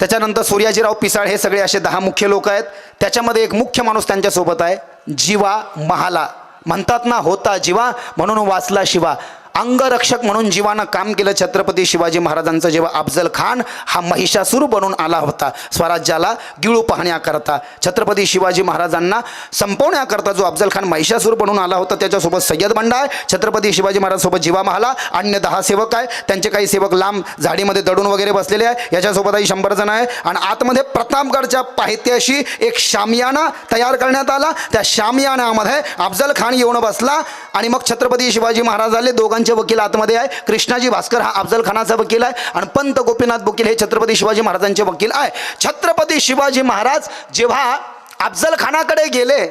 त्याच्यानंतर सूर्याजीराव पिसाळ, हे सगळे असे 10 मुख्य लोक आहेत. त्याच्यामध्ये एक मुख्य माणूस त्यांच्यासोबत आहे, जीवा महाला. म्हणतात ना, होता जीवा म्हणून वाचला शिवा. अंगरक्षक म्हणून जीवानं काम केलं छत्रपती शिवाजी महाराजांचं जेव्हा अफजल खान हा महिषासूर बनून आला होता स्वराज्याला गिळू पाहण्याकरता. छत्रपती शिवाजी महाराजांना संपवण्याकरता जो अफजल खान महिषासूर बनून आला होता त्याच्यासोबत सय्यद बंडा आहे, छत्रपती शिवाजी महाराजांसोबत जीवा महाला, अन्य 10 सेवक आहे, त्यांचे काही सेवक लांब झाडीमध्ये दडून वगैरे बसलेले आहे, याच्यासोबतही 100 जण आहे. आणि आतमध्ये प्रतापगडच्या पायथ्याशी एक शामियाना तयार करण्यात आला. त्या शामियानामध्ये अफजल खान येऊन बसला आणि मग छत्रपती शिवाजी महाराज आले. दोघांचे वकील आतमध्ये आहे. कृष्णाजी भास्कर हा अफजल खानाचा वकील आहे आणि पंत गोपीनाथ बोकील हे छत्रपती शिवाजी महाराजांचे वकील आहे. छत्रपती शिवाजी महाराज जेव्हा अफजल खानाकडे गेले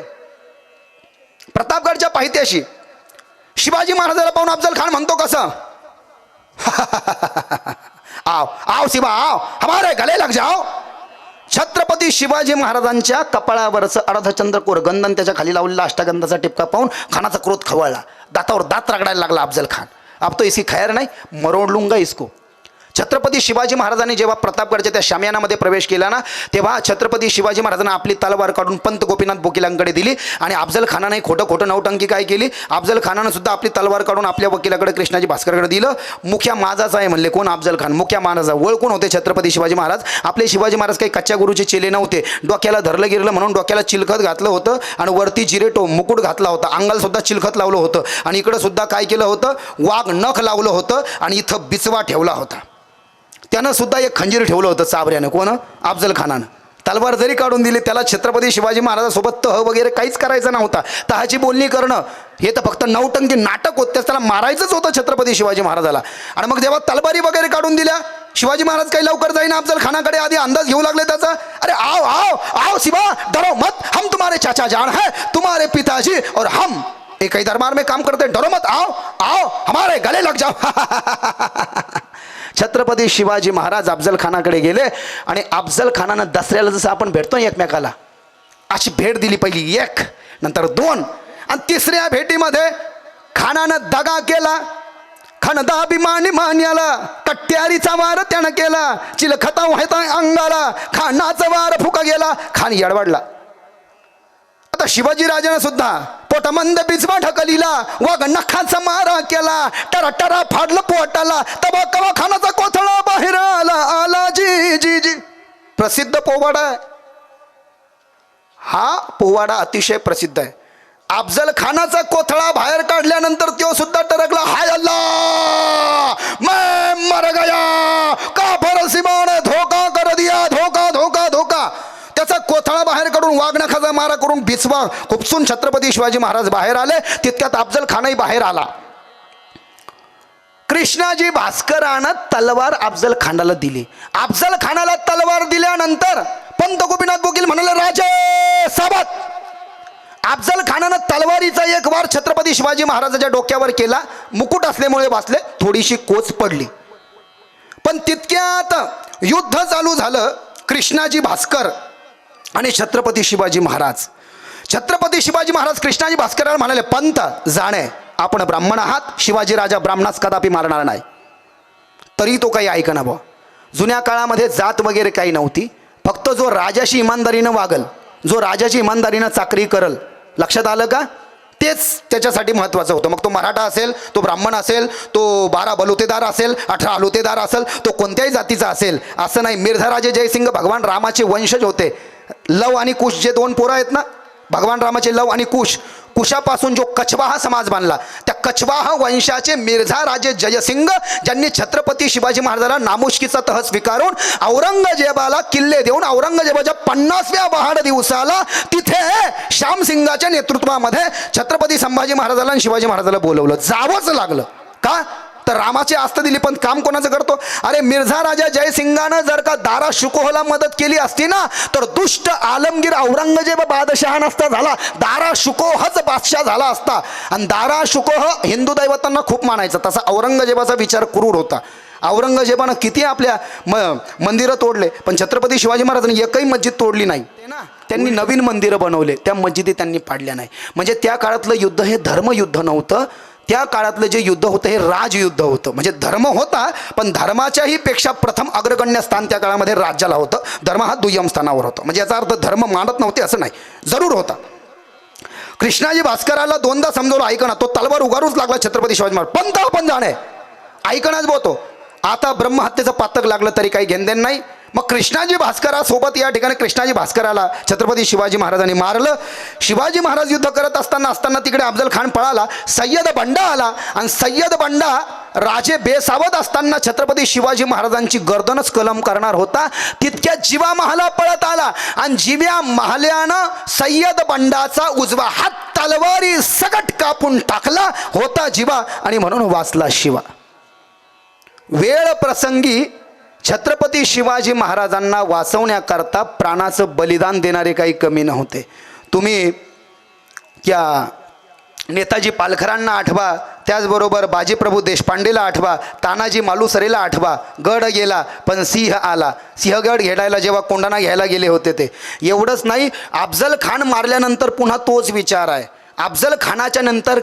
प्रतापगडच्या पायथ्याशी, शिवाजी महाराजाला पाहून अफजल खान म्हणतो कसं, आओ आओ शिवा आओ, हमारे गले लग जाओ. छत्रपती शिवाजी महाराजांच्या कपाळावरचं अर्धचंद्रकोर गंधन त्याच्या खाली लावलेला अष्टगंधाचा टिपका पाहून खानाचा क्रोध खवळला. दातावर दात रगडायला लागला अफजल खान. अब तो इसी खैर नहीं, मरोड़ लूंगा इसको. छत्रपती शिवाजी महाराजांनी जेव्हा प्रतापगडच्या त्या शामियानामध्ये प्रवेश केला ना, तेव्हा छत्रपती शिवाजी महाराजांना आपली तलवार काढून पंत गोपीनाथ बोकिलांकडे दिली आणि अफजल खानाने खोटं नौटंकी काय केली, अफजल खानानं सुद्धा आपली तलवार काढून आपल्या वकिलाकडे कृष्णाजी भास्करकडे दिलं. मुख्या माझाचा आहे म्हणले. कोण? अफजल खान. मुख्या माझा ओळखून होते छत्रपती शिवाजी महाराज. आपले शिवाजी महाराज काही कच्च्या गुरुचे चेले नव्हते. डोक्याला धरलं गिरलं म्हणून डोक्याला चिलखत घातलं होतं आणि वरती जिरेटो मुकुट घातला होता. अंगाला सुद्धा चिलखत लावलं होतं आणि इकडं सुद्धा काय केलं होतं, वाघ नख लावलं होतं आणि इथं बिचवा ठेवला होता. त्यानं सुद्धा एक खंजीर ठेवलं होतं चाबऱ्यानं. कोण? अफजल खानानं. तलवार जरी काढून दिली त्याला छत्रपती शिवाजी महाराजांसोबत तह वगैरे काहीच करायचं नव्हता. तहाची बोलणी करणं हे तर फक्त नौटंकी नाटक होतं. त्याला मारायचंच होतं छत्रपती शिवाजी महाराजाला. आणि मग जेव्हा तलवारी वगैरे काढून दिल्या, शिवाजी महाराज काही लवकर जाईना अफजल खानाकडे. आधी अंदाज घेऊ लागले त्याचा. अरे आओ आओ आओ शिवा, डरो मत, हम तुम्हारे चाचा जान है, तुम्हारे पिताजी और हम एक ही दरबार में काम करते, डरो मत, आओ आओ हमारे गले लग जाओ. छत्रपती शिवाजी महाराज अफजल खानाकडे गेले आणि अफजल खानानं दसऱ्याला जसं आपण भेटतो एकमेकाला अशी भेट दिली. पहिली 1, नंतर 2 आणि 3ऱ्या भेटीमध्ये खानानं दगा केला. खणदा अभिमानी मान्याला, कट्यारीचा वार त्यानं केला, चिलखता व्हायता अंगाला, खानाचा वार फुका गेला. खान येडवाडला. आता शिवाजी राजानं सुद्धा पोटमंद बिचवा ढकलीला, वाघ नखाचा मारा केला, टरा फाडलं पोटाला, तबा कवा खानाचा कोथळा बाहेर आला, आला जी जी जी. प्रसिद्ध पोवाडा आहे हा. पोवाडा अतिशय प्रसिद्ध आहे. अफजल खानाचा कोथळा बाहेर काढल्यानंतर तो सुद्धा टरकला. हाय अल्लाह मैं मर गया, का फरसिमा ने धोका कर दिया, धोका धोका धोका. त्याचा कोथळा बाहेर काढून वाघनखाचा मारा करून बिचवा खुपसून छत्रपती शिवाजी महाराज बाहेर आले. तितक्यात अफजल खानही बाहेर आला. कृष्णाजी भास्करानं तलवार अफजल खानाला दिली. अफजल खानाला तलवार दिल्यानंतर पंत गोपीनाथ बोकील म्हणाले, राजे साबत. अफजल खानानं तलवारीचा एक वार छत्रपती शिवाजी महाराजांच्या डोक्यावर केला. मुकुट असल्यामुळे वाचले, थोडीशी कोच पडली. पण तितक्यात युद्ध चालू झालं. कृष्णाजी भास्कर आणि छत्रपती शिवाजी महाराज. छत्रपती शिवाजी महाराज कृष्णाजी भास्कराला म्हणाले, पंत जाणे, आपण ब्राह्मण आहात, शिवाजी राजा ब्राह्मणास कदापि मारणार नाही. तरी तो काही ऐकना बुवा. जुन्या काळामध्ये जात वगैरे काही नव्हती. फक्त जो राजाशी इमानदारीनं वागल, जो राजाची इमानदारीनं चाकरी करल, लक्षात आलं का, तेच त्याच्यासाठी महत्त्वाचं होतं. मग तो मराठा असेल, तो ब्राह्मण असेल, तो 12 बलुतेदार असेल, 18 हलुतेदार असेल, तो कोणत्याही जातीचा असेल असं नाही. मिर्झाराजे जयसिंग भगवान रामाचे वंशज होते. लव आणि कुश जे 2 पोरं आहेत ना, भगवान रामाचे लव आणि कुश, कुशापासून जो कछवाहा समाज बांधला, त्या कछवाहा वंशाचे मिर्झा राजे जयसिंग, ज्यांनी छत्रपती शिवाजी महाराजांना नामुष्कीचा तह स्वीकारून औरंगजेबाला किल्ले देऊन औरंगजेबाच्या 50व्या बहाड दिवसाला तिथे श्यामसिंगाच्या नेतृत्वामध्ये छत्रपती संभाजी महाराजांना आणि शिवाजी महाराजांना बोलवलं. जावंच लागलं. का? तर रामाची आस्था दिली. पण काम कोणाचं करतो? अरे मिर्झा राजा जयसिंगानं जर का दारा शुकोहला मदत केली असती ना, तर दुष्ट आलमगीर औरंगजेब बादशहा नसता झाला, दारा शुकोहच बादशाह झाला असता. आणि दारा शुकोह हिंदू दैवतांना खूप मानायचा. तसा औरंगजेबाचा विचार क्रूर होता. औरंगजेबानं किती आपल्या मंदिरं तोडले, पण छत्रपती शिवाजी महाराजांनी एकही मस्जिद तोडली नाही. त्यांनी नवीन मंदिरं बनवले, त्या मस्जिदी त्यांनी पाडल्या नाही. म्हणजे त्या काळातलं युद्ध हे धर्मयुद्ध नव्हतं. त्या काळातलं जे युद्ध होतं हे राजयुद्ध होतं. म्हणजे धर्म होता, पण धर्माच्याही पेक्षा प्रथम अग्रगण्य स्थान त्या काळामध्ये राज्याला होतं. धर्म हा दुय्यम स्थानावर होता. म्हणजे याचा अर्थ धर्म मानत नव्हते असं नाही, जरूर होता. कृष्णाजी भास्कराला दोनदा समजवलं, ऐकणा. तो तलवार उगारूच लागला छत्रपती शिवाजी महाराज. पंत आपण जाणे ऐकणाच बोलतो. आता ब्रह्महत्येचं पातक लागलं तरी काही घेणदेण नाही. मग कृष्णाजी भास्करासोबत या ठिकाणी कृष्णाजी भास्कराला छत्रपती शिवाजी महाराजांनी मारलं. शिवाजी महाराज युद्ध करत असताना तिकडे अफजल खान पळाला. सय्यद बंडा आला आणि सय्यद बंडा राजे बेसावत असताना छत्रपती शिवाजी महाराजांची गर्दनच कलम करणार होता. तितक्या जीवा महाला पळत आला आणि जीव्या महाल्यानं सय्यद बंडाचा उजवा हात तलवारी सकट कापून टाकला होता जीवा, आणि म्हणून वाचला शिवा. वेळ प्रसंगी छत्रपती शिवाजी महाराजांना वाचवण्याकरता प्राणाचं बलिदान देणारे काही कमी नव्हते. तुम्ही त्या नेताजी पालखरांना आठवा, त्याचबरोबर बाजीप्रभू देशपांडेला आठवा, तानाजी मालुसरेला आठवा. गड गेला पण सिंह आला. सिंहगड घेडायला जेव्हा कोंढाणा घ्यायला गेले होते ते. एवढंच नाही, अफजल खान मारल्यानंतर पुन्हा तोच विचार आहे. अफजल खानाच्या नंतर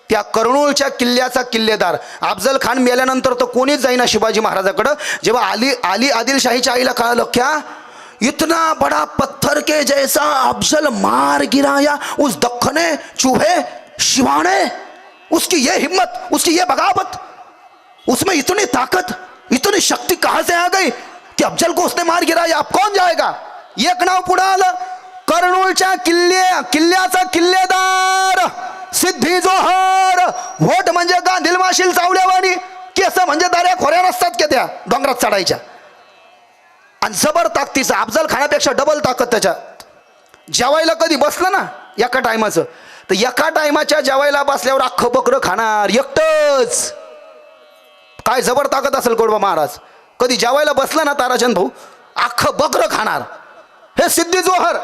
त्या कर्नूलच्या किल्ल्याचा किल्लेदार अफजल खान मेल्यानंतर तर कोणीच जाईना शिवाजी महाराजाकडं. जेव्हा आली आदिलशाहीच्या आईला कळालं, क्या इतना बड़ा पत्थर के जैसा अफजल मार गिराया उस दख्खने चूहे शिवाने, उसकी ये हिम्मत, उसकी ये बगावत, उसमें इतनी ताकत, इतनी शक्ति कहां से आ गई कि अफजल को उसने मार गिराया. अब कौन जाएगा? एक नाव पुढे आलं, कर्नूलच्या किल्ल्याचा किल्लेदार सिद्धी जोहर. व्होट म्हणजे गांधील माशील चावल्यावानी, केस म्हणजे दाऱ्या खोऱ्या नसतात की त्या डोंगरात चढायच्या. आणि जबर ताकदीचा, अफजल खानापेक्षा डबल ताकद त्याच्यात. जेवायला कधी बसलं ना एका टायमाचं, तर एका टायमाच्या जेवायला बसल्यावर अख्खं बकरं खाणार एकटंच. काय जबर ताकद असेल कोडबा महाराज. कधी जेवायला बसलं ना ताराचंद भाऊ, अख्खं बकरं खाणार. हे सिद्धी जोहर.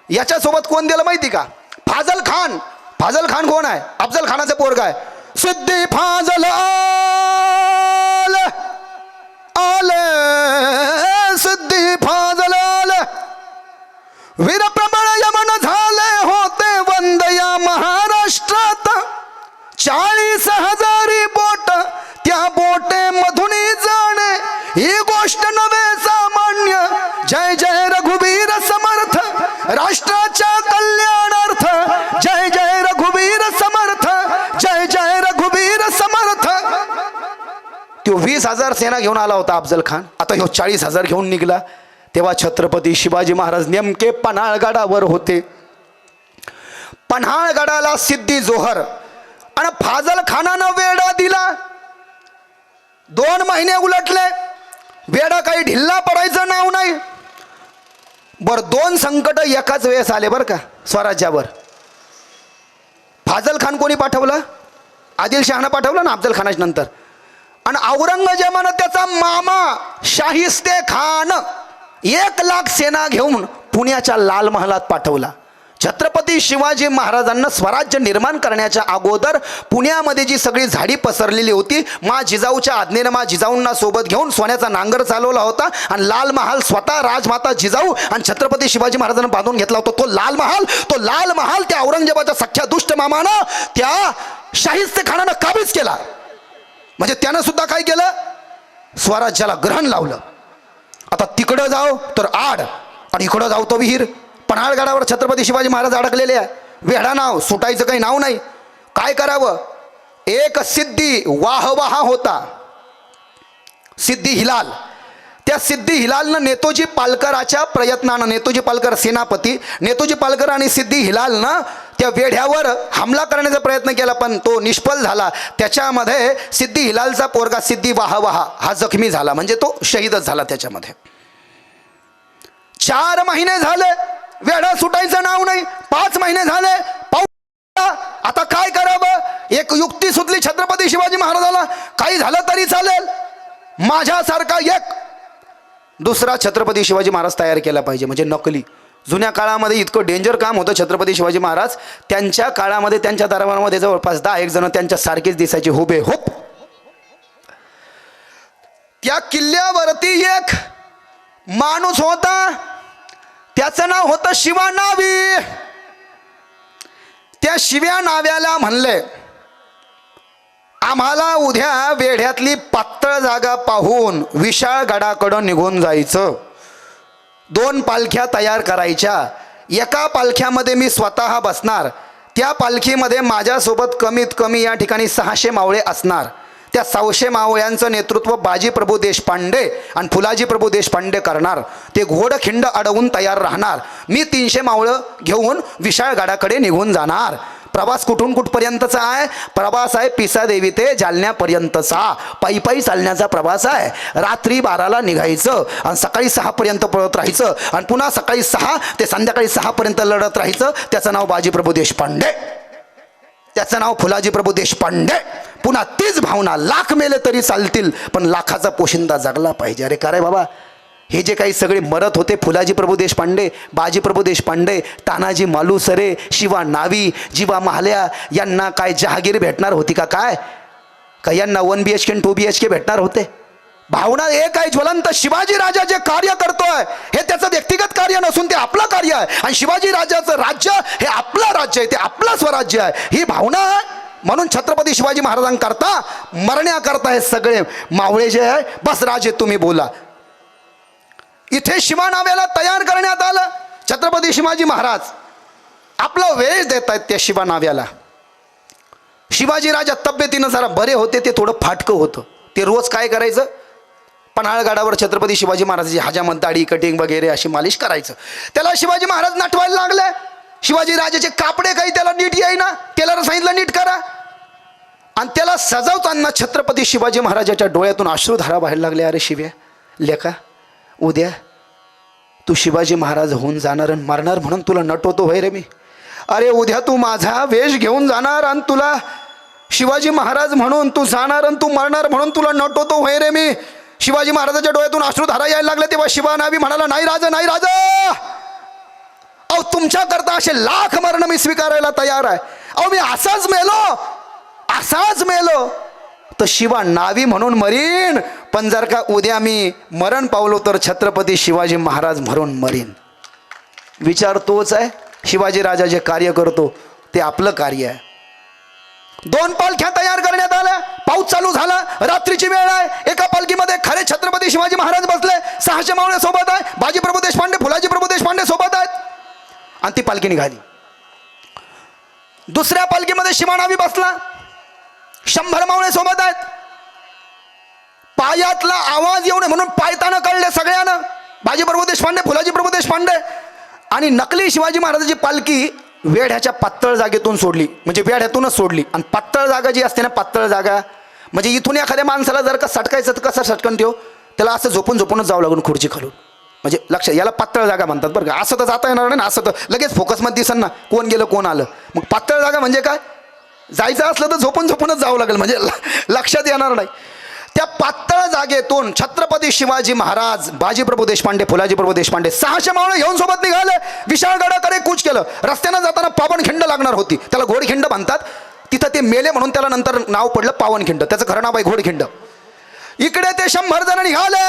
याच्यासोबत कोण दिलं माहिती का? फाजल खान. फाजल खान कोण आहे? अफजल खानाचे पोरगा आहे. सिद्धी फाजल आले आले, सिद्धी फाजल आले, वीर प्रबळ यमन झाले होते वंदया महाराष्ट्रात. 40,000 बोट त्या बोटे मधुनी जाणे, ही गोष्ट नव्हे सामान्य. जय जय रघुवीर समर्थ, राष्ट्राच्या कल्याणार्थ. जय जय रघुवीर समर्थ, जय जय रघुवीर समर्थ. तो 20,000 सेना घेऊन आला होता अफजल खान. आता ह्यो 40,000 घेऊन निघला. तेव्हा छत्रपती शिवाजी महाराज नेमके पन्हाळगडावर होते. पन्हाळगडाला सिद्धी जोहर आणि फाजल खानानं वेढा दिला. 2 महिने उलटले, वेढा काही ढिल्ला पडायचं नाव नाही. बर 2 संकट एकाच वेळेस आले बरं का स्वराज्यावर. फाजल खान कोणी पाठवलं? आदिलशहानं पाठवलं ना अफजल खानाच्या नंतर. आणि औरंगजेबानं त्याचा मामा शाहिस्ते खान 1,00,000 सेना घेऊन पुण्याच्या लाल महालात पाठवला. छत्रपती शिवाजी महाराजांना स्वराज्य निर्माण करण्याच्या अगोदर पुण्यामध्ये जी सगळी झाडी पसरलेली होती, मा जिजाऊच्या आज्ञेनं मा जिजाऊंना सोबत घेऊन सोन्याचा नांगर चालवला होता. आणि लाल महाल स्वतः राजमाता जिजाऊ आणि छत्रपती शिवाजी महाराजांना बांधून घेतला होता. तो लाल महाल त्या औरंगजेबाच्या सख्या दुष्ट मामानं त्या शाहिस्ते खानानं काबीज केला. म्हणजे त्यानं सुद्धा काय केलं? स्वराज्याला ग्रहण लावलं. आता तिकडं जाऊ तर आड आणि इकडं जाऊ तो विहीर. पन्हाळगडावर छत्रपती शिवाजी महाराज अडकलेले आहे. वेढा नाव सुटायचं काही नाव नाही. काय करावं? एक सिद्धी वाह होता, सिद्धी हिलाल. त्या सिद्धी हिलालनं नेतोजी पालकराच्या प्रयत्नानं, नेतोजी पालकर सेनापती, नेतोजी पालकर आणि सिद्धी हिलालनं त्या वेढ्यावर हमला करण्याचा प्रयत्न केला, पण तो निष्फळ झाला. त्याच्यामध्ये सिद्धी हिलालचा पोरगा सिद्धी वाह हा जखमी झाला, म्हणजे तो शहीदच झाला त्याच्यामध्ये. 4 महिने झाले, वेढा सुटायचं नाव नाही. 5 महिने झाले, आता काय करावं? एक युक्ती सुचली छत्रपती शिवाजी महाराजाला. काही झालं तरी चालेल, माझ्यासारखा एक दुसरा छत्रपती शिवाजी महाराज तयार केला पाहिजे, म्हणजे नकली. जुन्या काळामध्ये इतकं डेंजर काम होतं छत्रपती शिवाजी महाराज. त्यांच्या काळामध्ये त्यांच्या दरबारामध्ये जवळपास 10 जण त्यांच्या सारखेच दिसायचे हुबेहूब. त्या किल्ल्यावरती एक माणूस होता, त्याचं नाव होतं शिवा नावी. त्या शिव्या नाव्याला म्हणले, आम्हाला उद्या वेढ्यातली पातळ जागा पाहून विशाळ गडाकडं निघून जायचं. 2 पालख्या तयार करायच्या. एका पालख्यामध्ये मी स्वतः बसणार, त्या पालखीमध्ये माझ्यासोबत कमीत कमी या ठिकाणी 600 मावळे असणार. त्या 600 मावळ्यांचं नेतृत्व बाजीप्रभू देशपांडे आणि फुलाजीप्रभू देशपांडे करणार. ते घोडखिंड अडवून तयार राहणार. मी 300 मावळं घेऊन विशाळगडाकडे निघून जाणार. प्रवास कुठून कुठपर्यंतचा आहे? प्रवास आहे पिसादेवी ते जालन्यापर्यंतचा. पायी पायी चालण्याचा प्रवास आहे. रात्री 12ला निघायचं आणि सकाळी 6पर्यंत पळत राहायचं आणि पुन्हा सकाळी 6 ते संध्याकाळी 6पर्यंत लढत राहायचं. त्याचं नाव बाजीप्रभू देशपांडे, त्याचं नाव फुलाजीप्रभू देशपांडे. पुन्हा तीच भावना, लाख मेले तरी चालतील पण लाखाचा पोशिंदा जगला पाहिजे. अरे का रे बाबा, हे जे काही सगळे मरत होते, फुलाजीप्रभू देशपांडे, बाजीप्रभू देशपांडे, तानाजी मालुसरे, शिवा नावी, जीवा महाल्या, यांना काय जहागीर भेटणार होती का? काय का यांना 1 BHK आणि 2 BHK भेटणार होते? भावना एक आहे ज्वलंत. शिवाजी राजा जे कार्य करतोय हे त्याचं व्यक्तिगत कार्य नसून ते आपलं कार्य आहे. आणि शिवाजी राजाचं राज्य हे आपलं राज्य आहे, ते आपलं स्वराज्य आहे, ही भावना आहे. म्हणून छत्रपती शिवाजी महाराजांकरता मरण्याकरता हे सगळे मावळे जे आहे, बस राजे तुम्ही बोला. इथे शिवा नाव्याला तयार करण्यात आलं. छत्रपती शिवाजी महाराज आपला वेळ देत आहेत त्या शिवा नाव्याला. शिवाजी राजा तब्येतीनं जरा बरे होते, ते थोडं फाटकं होतं. ते रोज काय करायचं, पन्हाळगडावर छत्रपती शिवाजी महाराजांची हजामत, दाढी, कटिंग वगैरे अशी मालिश करायचं. त्याला शिवाजी महाराज नटवायला लागले. शिवाजी राजाचे कापडे काही त्याला नीट येईना. त्याला सांगितलं नीट करा. आणि त्याला सजवताना छत्रपती शिवाजी महाराजाच्या डोळ्यातून अश्रुधारा बाहेर लागले. अरे शिव्या लेका, उद्या तू शिवाजी महाराज होऊन जाणार आणि मरणार म्हणून तुला नटवतो होय रे मी. अरे उद्या तू माझा वेश घेऊन जाणार आणि तुला शिवाजी महाराज म्हणून तू जाणार आणि तू मरणार म्हणून तुला नटवतो होय रे मी. शिवाजी महाराजाच्या डोळ्यातून अश्रुधारा यायला लागले. तेव्हा शिवा नावी म्हणाला, नाही राजा, नाही राजा, अहो तुमच्याकरता असे लाख मरण मी स्वीकारायला तयार आहे. अहो मी असाच मेलो तर शिवा नावी म्हणून मरीन, पण जर का उद्या मी मरण पावलो तर छत्रपती शिवाजी महाराज म्हणून मरीन. विचार तोच आहे. शिवाजी राजा जे कार्य करतो ते आपलं कार्य आहे. 2 पालख्या तयार करण्यात आल्या. पाऊस चालू झाला, रात्रीची वेळ आहे. एका पालखीमध्ये खरे छत्रपती शिवाजी महाराज बसले. 600 मावळे सोबत आहे. बाजीप्रभू देशपांडे, फुलाजीप्रभू देशपांडे सोबत आहेत. आणि ती पालखी निघाली. दुसऱ्या पालखीमध्ये शिवानावी बसला. 100 मावळे सोबत आहेत. पायातला आवाज येऊ नये म्हणून पायताना कळले सगळ्यांना. बाजीप्रभू देशपांडे, फुलाजीप्रभू देशपांडे. आणि नकली शिवाजी महाराजांची पालखी वेढ्याच्या पातळ जागेतून सोडली. म्हणजे वेढ्यातूनच सोडली. आणि पातळ जागा जी असते ना, पातळ जागा म्हणजे इथून एखाद्या माणसाला जर का सटकायचं तर कसं सटकन ठेव, त्याला असं झोपूनच जावं लागून खुर्ची खालून. म्हणजे लक्ष, याला पातळ जागा म्हणतात बरं का. असं तर जाता येणार नाही ना, असं तर लगेच फोकसमध्ये दिसन ना कोण गेलं कोण आलं. मग पातळ जागा म्हणजे काय, जायचं असलं तर झोपूनच जावं लागेल, म्हणजे लक्षात येणार नाही. त्या पातळ जागेतून छत्रपती शिवाजी महाराज, बाजीप्रभू देशपांडे, फुलाजीप्रभू देशपांडे 600 मावळे घेऊन सोबत निघाले. विशाळगडाकडे कूच केलं. रस्त्यानं जाताना पावनखिंड लागणार होती. त्याला घोडखिंड म्हणतात. तिथं ते मेले म्हणून त्याला नंतर नाव पडलं पावनखिंड. त्याचं खरं नाव आहे घोडखिंड. इकडे ते 100 जण निघाले.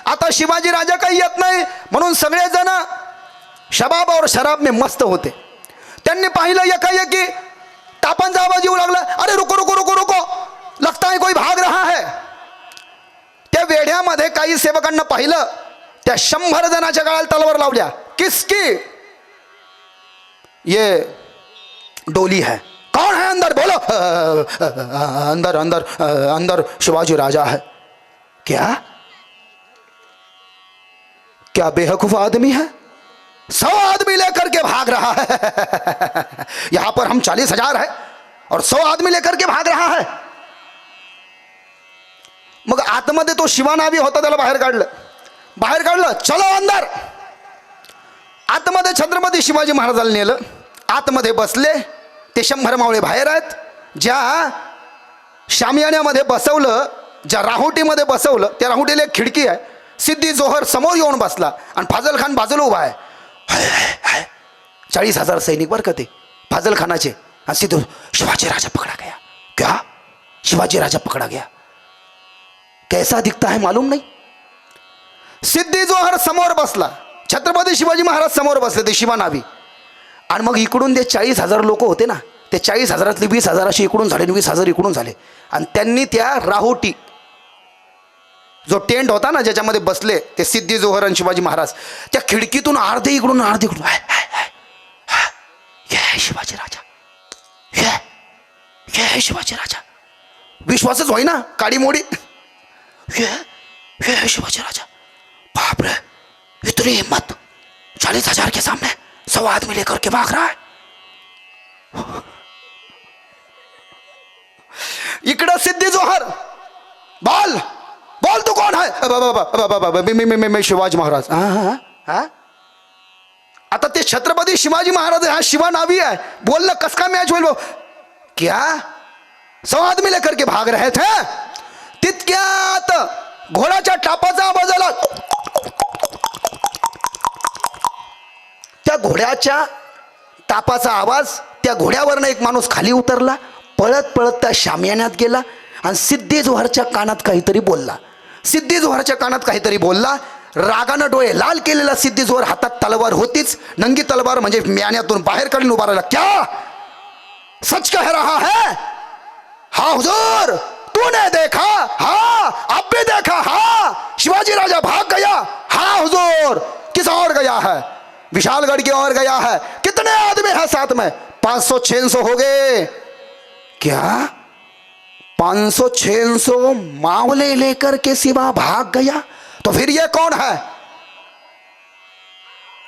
आता शिवाजी राजा काही येत नाही म्हणून सगळेजण शबाब और शराब में मस्त होते. त्यांनी पाहिलं एकाएकी टापांचा आवाज येऊ लागला. अरे रुको रुको रुको रुको, लगता है कोई भाग रहा है. त्या वेढ्यामध्ये काही सेवकांना पाहिलं. त्या 100 जणांच्या गळ्याला तलवार लावल्या. किसकी? ये डोली है. कौन है अंदर? बोलो. अंदर अंदर अंदर शिवाजी राजा है. क्या क्या बेवकूफ आदमी है, 100 आदमी लेकर के भाग रहा है. यहां पर हम 40,000 है और 100 आदमी लेकर के भाग रहा है. मग आतमध्ये तो शिवानावी होता, त्याला बाहेर काढलं. चलो अंदर. आतमध्ये छत्रपती शिवाजी महाराजांना नेलं. आतमध्ये बसले. ते 100 मावळे बाहेर आहेत. ज्या शामियाण्यामध्ये बसवलं, ज्या राहुटीमध्ये बसवलं, त्या राहुटीला एक खिडकी आहे. सिद्धी जोहर समोर येऊन बसला आणि फाजल खान बाजूला उभा आहे. 40,000 सैनिक बरं का ते फाजल खानाचे. आणि सिद्धू, शिवाजी राजा पकड़ा गया. क्या? शिवाजी राजा पकड़ा गया. कैसा दिखता है मालूम नहीं. सिद्धी जोहर समोर बसला. छत्रपती शिवाजी महाराज समोर बसले, ते शिवानावी. आणि मग इकडून ते 40,000 लोक होते ना, ते 40,000तले 20,000 असे इकडून झाले, 20,000 इकडून झाले. आणि त्यांनी त्या राहुटी, जो टेंट होता ना ज्याच्यामध्ये बसले ते सिद्धी जोहर आणि शिवाजी महाराज, त्या खिडकीतून अर्धे इकडून अर्धे इकडून हे शिवाजी राजा, हे शिवाजी राजा. विश्वासच होईना, काडी मोडी. हे शिवाजी राजा, बाप रे, इतनी हिम्मत, 40,000 के सामने 100 आदमी लेकर के भाग रहा है. इकडं सिद्धी जोहर, बोल बोल तू कोण आहे? मी शिवाजी महाराज. आता ते छत्रपती शिवाजी महाराज हा शिवा नावी आहे, बोल ना, कस का मॅच होईल? क्या 100 आदमी लेकर के भाग रहे थे? तितक्यात घोड्याच्या टापाचा आवाज आला. त्या घोड्याच्या टापाचा आवाज, त्या घोड्यावरनं एक माणूस खाली उतरला, पळत पळत त्या शामियान्यात गेला आणि सिद्धी जोहरच्या कानात काहीतरी बोलला. सिद्धी जोहरच्या कानात काहीतरी बोलला. रागानं डोळे लाल केलेला सिद्धी जोहर, हातात तलवार होतीच, नंगी तलवार म्हणजे म्यान्यातून बाहेर काढून उभा राहिला. क्या सच कह रहा है? हाँ हुजूर, तूने देखा? हाँ, अब भी देखा. हाँ, शिवाजी राजा भाग गया. हाँ हुजूर. किस और गया है? विशालगढ़ की ओर गया है. कितने आदमी हैं साथ में? 500-600 हो गए. क्या 500-600 मावले लेकर के शिवा भाग गया? तो फिर ये कौन है?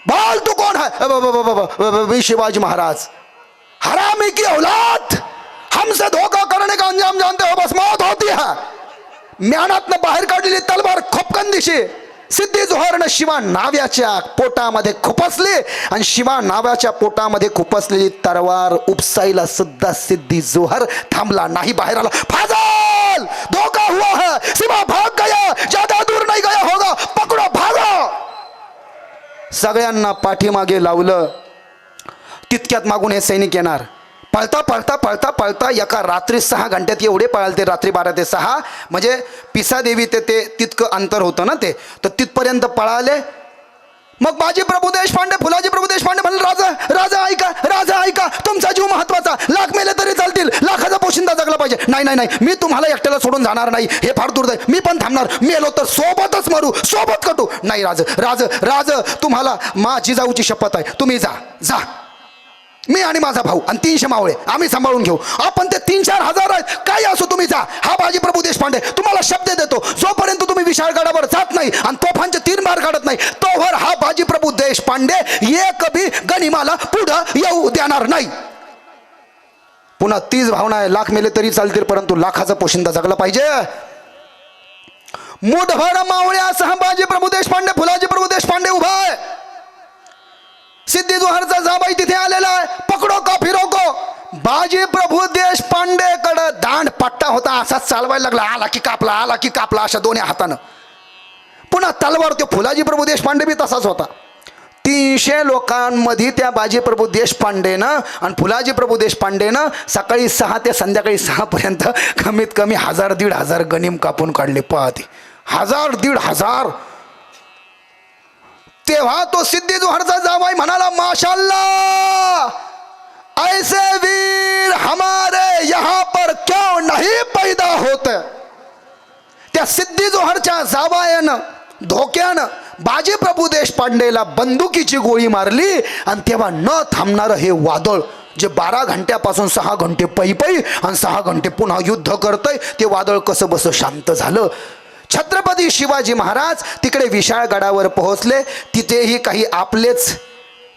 बोल तू कौन है? शिवाजी महाराज. हरामी की औलाद, हमसे धोखा करने का अंजाम जानते हो, बस मौत होती है. म्यानातनं बाहेर काढलेली तलवार खोपकंदीशी सिद्धी जोहरनं शिवा नाव्याच्या पोटामध्ये खुपसली आणि शिवा नाव्याच्या पोटामध्ये खुपसलेली तलवार उपसायला सुद्धा सिद्धी जोहर थांबला नाही, बाहेर आला. फाजल, धोखा हुआ है, शिवा भाग गया, ज्यादा दूर नहीं गया होगा, पकडो, भागो. सगळ्यांना पाठीमागे लावलं. तितक्यात मागून हे सैनिक येणार. पळता पळता पळता पळता एका रात्री 6 घंट्यात एवढे पळाले ते, रात्री 12 ते 6, म्हणजे पिसादेवी ते तितकं अंतर होतं ना ते, तर तिथपर्यंत पळाले. मग बाजी प्रभू देशपांडे, फुलाजी प्रभू देशपांडे म्हणले, राजा राजा ऐका, राजा ऐका, तुमचा जीव महत्वाचा, लाख मेले तरी चालतील, लाखाचा पोशिंदा जगला पाहिजे. नाही नाही नाही, मी तुम्हाला एकट्याला सोडून जाणार नाही, हे फार दुर्दैव, मी पण थांबणार, मेलो तर सोबतच मरू, सोबत कटू. नाही राज राज राज, तुम्हाला माझी जाऊची शपथ आहे, तुम्ही जा जा, मी आणि माझा भाऊ आणि 300 मावळे आम्ही सांभाळून घेऊ. आपण ते 3-4 हजार आहेत, काही असो, तुम्ही जा. हा बाजी प्रभू देशपांडे तुम्हाला शब्द देतो, जोपर्यंत तुम्ही विशाळगडावर जात नाही आणि तोफांचे 3 बार काढत नाही, तोवर हा बाजी प्रभू देशपांडे एक बी गनिमाला पुढं येऊ देणार नाही. पुन्हा तीच भावना आहे, लाख मेले तरी चालतील, परंतु लाखाचा पोशिंदा जगला पाहिजे. मुठभर मावळ्यासह बाजी प्रभू देशपांडे, फुलाजी प्रभू देशपांडे उभा आहे. सिद्धी जोहरचा जाबाई तिथे आलेला आहे. पकडो का फिरो को. बाजी प्रभू देशपांडे कडे दांड पट्टा होता, असाच चालवायला लागला, आला की कापला, आला की कापला, अशा दोन्ही हातानं. पुन्हा तलवार. ते फुलाजी प्रभू देशपांडे बी तसाच होता. 300 लोकांमध्ये त्या बाजी प्रभू देशपांडेनं आणि फुलाजी प्रभू देशपांडेनं सकाळी 6 ते संध्याकाळी 6 पर्यंत कमीत कमी 1000-1500 गनीम कापून काढले. पाहते 1000-1500. तेव्हा तो सिद्धी जोहरचा जावाई म्हणाला, माशाल्लाह, ऐसे वीर हमारे यहाँ पर क्यों नहीं पैदा होते. त्या सिद्धी जोहरच्या जावायानं धोक्यानं बाजी प्रभू देशपांडेला बंदुकीची गोळी मारली आणि तेव्हा न थांबणारं हे वादळ, जे 12 घंट्यापासून 6 घंटे पै आणि 6 घंटे पुन्हा युद्ध करतंय, ते वादळ कसं बस शांत झालं. छत्रपती शिवाजी महाराज तिकडे विशाळगडावर पोहोचले. तिथेही काही आपलेच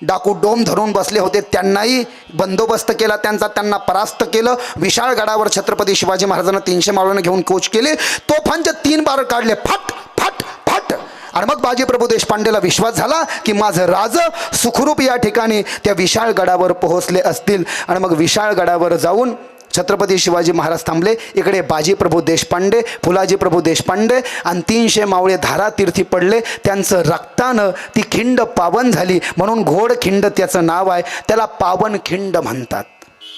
डाकू डोम धरून बसले होते, त्यांनाही बंदोबस्त केला त्यांचा, त्यांना परास्त केलं. विशाळगडावर छत्रपती शिवाजी महाराजांना 300 मावळ्यांना घेऊन कूच केले. तोफांचे 3 बार काढले, फट फट फट. आणि मग बाजी प्रभू देशपांडेला विश्वास झाला की माझं राज सुखरूप या ठिकाणी त्या विशाळगडावर पोहोचले असतील. आणि मग विशाळगडावर जाऊन छत्रपती शिवाजी महाराज थांबले. इकडे बाजी प्रभू देशपांडे, फुलाजी प्रभू देशपांडे आणि 300 मावळे धारातीर्थी पडले. त्यांचं रक्तानं ती खिंड पावन झाली, म्हणून घोडखिंड त्याचं नाव आहे. त्याला पावन खिंड म्हणतात.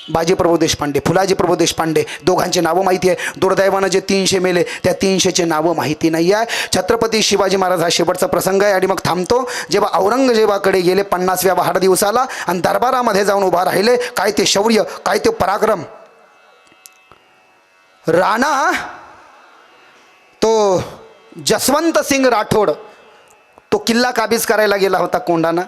बाजी प्रभू देशपांडे, फुलाजी प्रभू देशपांडे, दोघांची नावं माहिती आहे. दुर्दैवानं जे 300 मेले त्या 300चे नावं माहिती नाही आहे. छत्रपती शिवाजी महाराज हा शेवटचा प्रसंग आहे. आणि मग थांबतो. जेव्हा औरंगजेबाकडे गेले 50व्या वाढदिवसाला आणि दरबारामध्ये जाऊन उभा राहिले, काय ते शौर्य, काय ते पराक्रम. राणा तो जसवंत सिंग राठोड तो किल्ला काबीज करायला गेला होता कोंढाणा.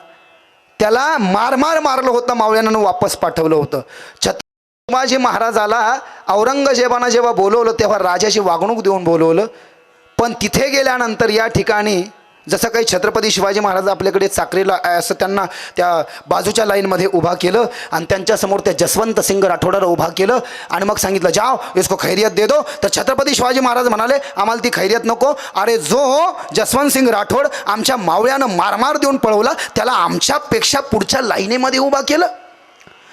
त्याला मारमार मारलं होतं, मावळ्यानं वापस पाठवलं होतं. शिवाजी महाराजाला औरंगजेबानं जेव्हा बोलवलं तेव्हा राजाची वागणूक देऊन बोलवलं, पण तिथे गेल्यानंतर या ठिकाणी जसं काही छत्रपती शिवाजी महाराज आपल्याकडे चाकरीला असं त्यांना त्या बाजूच्या लाईनमध्ये उभा केलं आणि त्यांच्यासमोर त्या जसवंत सिंग राठोडाला उभा केलं आणि मग सांगितलं जाओ इसको खैरियत दे दो. तर छत्रपती शिवाजी महाराज म्हणाले आम्हाला ती खैरियत नको. अरे जो जसवंत सिंग राठोड आमच्या मावळ्यानं मारमार देऊन पळवला त्याला आमच्यापेक्षा पुढच्या लाईनीमध्ये उभा केलं.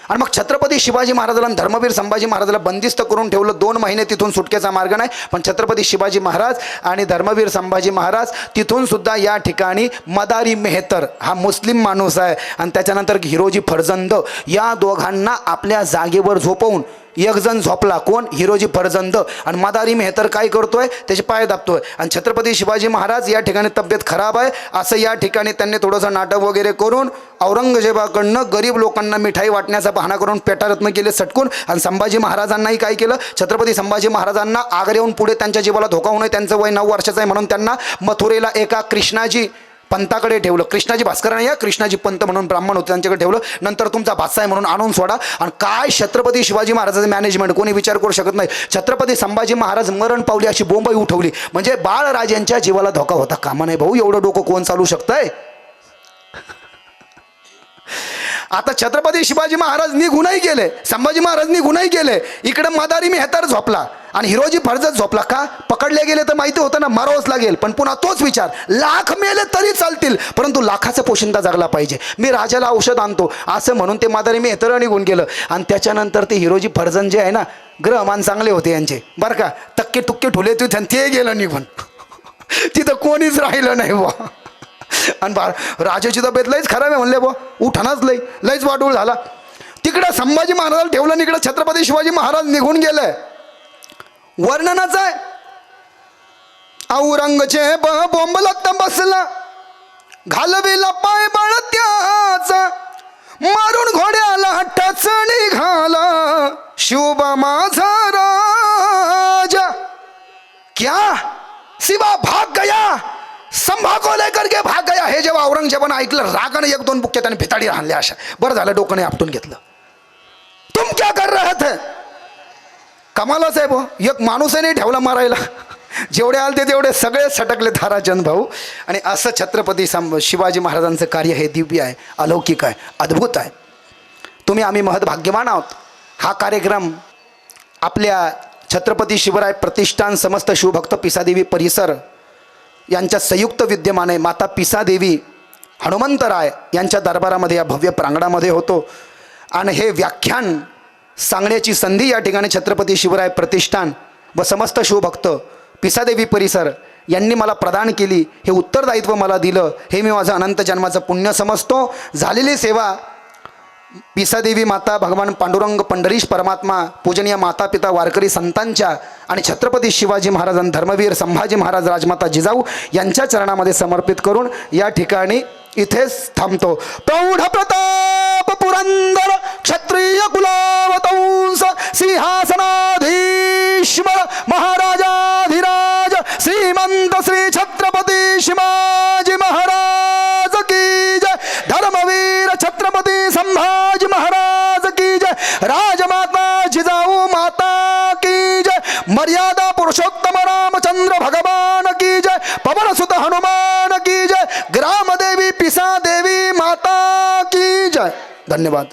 आणि मग छत्रपती शिवाजी महाराजाला धर्मवीर संभाजी महाराजाला बंदिस्त करून ठेवलं. 2 महिने तिथून सुटकेचा मार्ग नाही. पण छत्रपती शिवाजी महाराज आणि धर्मवीर संभाजी महाराज तिथून सुद्धा या ठिकाणी मदारी मेहतर हा मुस्लिम माणूस आहे आणि त्याच्यानंतर हिरोजी फर्जंद या दोघांना आपल्या जागेवर झोपवून एक जण झोपला, कोण? हिरोजी फर्जंद. आणि मदारी मेहतर काय करतोय? त्याचे पाय दाबतोय. आणि छत्रपती शिवाजी महाराज या ठिकाणी तब्येत खराब आहे असं या ठिकाणी त्यांनी थोडंसं नाटक वगैरे करून औरंगजेबाकडनं गरीब लोकांना मिठाई वाटण्याचा बहाणा करून पेटारत्न केले सटकून. आणि संभाजी महाराजांनाही काय केलं? छत्रपती संभाजी महाराजांना आग्रा येऊन पुढे त्यांच्या जीवाला धोका होऊ नये, त्यांचं वय 9 वर्षाचं आहे म्हणून त्यांना मथुरेला एका कृष्णाजी पंताकडे ठेवलं. कृष्णाजी भास्करांना या कृष्णाजी पंत म्हणून ब्राह्मण होते त्यांच्याकडे ठेवलं. नंतर तुमचा भाषा आहे म्हणून आणून सोडा. आणि काय छत्रपती शिवाजी महाराजांचं मॅनेजमेंट कोणी विचार करू शकत नाही. छत्रपती संभाजी महाराज मरण पावली अशी बोंबही उठवली. म्हणजे बाळराजांच्या जीवाला धोका होता कामा नाही. भाऊ एवढं डोकं कोण चालू शकतंय? आता छत्रपती शिवाजी महाराज निघूनही गेले, संभाजी महाराज निघूनही गेले, इकडे मदारी मेहतर झोपला आणि हिरोजी फर्जंद झोपला. का? पकडले गेले तर माहिती होतं ना मारावंच लागेल. पण पुन्हा तोच विचार, लाख मेले तरी चालतील परंतु लाखाचा पोशिंदा जगला पाहिजे. मी राजाला औषध आणतो असं म्हणून ते मदारी मेहतर निघून गेलं. आणि त्याच्यानंतर ते हिरोजी फर्जंद जे आहे ना, ग्रहमान चांगले होते यांचे बरं का, टक्के टुक्के ठुले ते गेलं निघून. तिथं कोणीच राहिलं नाही बुवा. आणि राजाची तब्येत लईच खराब आहे म्हणले बुवा, उठानाच लईच वाटूळ झाला. तिकडं संभाजी महाराजाला ठेवलं, इकडं छत्रपती शिवाजी महाराज निघून गेले. वर्णनाच आहे, औरंगजेब बोंबलत बसला, घालविला पाय बळ त्याचा, मारून घोड्याला टचणी घाला, शिवबा माझा राजा. क्या शिवा भाग गया, संभा को लेकर के भाग गया. हे जेव्हा औरंगजेबानं ऐकलं रागानं 1-2 बुक्क्या त्याने भिताडी आणल्या. अशा बरं झालं डोकं आपटून घेतलं. तुम क्या कर रहे थे? कमालच आहे भाऊ, एक माणूसही नाही ठेवला मारायला. जेवढे आलते तेवढे सगळे सटकले ताराचंद भाऊ. आणि असं छत्रपती शिवाजी महाराजांचं कार्य हे दिव्य आहे, अलौकिक आहे, अद्भुत आहे. तुम्ही आम्ही महद्भाग्यवान आहोत. हा कार्यक्रम आपल्या छत्रपती शिवराय प्रतिष्ठान समस्त शिवभक्त पिसादेवी परिसर यांच्या संयुक्त विद्यमाने माता पिसादेवी हनुमंतराय यांच्या दरबारामध्ये या भव्य प्रांगणामध्ये होतो. आणि हे व्याख्यान सांगण्याची संधी या ठिकाणी छत्रपती शिवराय प्रतिष्ठान व समस्त शिवभक्त पिसादेवी परिसर यांनी मला प्रदान केली. हे उत्तरदायित्व मला दिलं, हे मी माझं अनंत जन्माचं पुण्य समजतो. झालेली सेवा पिसादेवी माता, भगवान पांडुरंग पंढरीश परमात्मा, पूजनीय माता पिता वारकरी संतांच्या आणि छत्रपती शिवाजी महाराजांना धर्मवीर संभाजी महाराज राजमाता जिजाऊ यांच्या चरणामध्ये समर्पित करून या ठिकाणी इथेच थांबतो. प्रौढ प्रताप पुरंदर क्षत्रिय कुलावतंस सिंहासनाधीश्वर महाराजाधिराज श्रीमंत श्री छत्रपती शिवाजी महाराज की जय. धर्मवीर छत्रपती संभाजी महाराज की जय. राजमाता जिजाऊ माता की जय. मर्यादा पुरुषोत्तम रामचंद्र भगवान की जय. पवनसुत हनुमान की जय. ग्रामदेवी पिसादेवी माता की जय. धन्यवाद.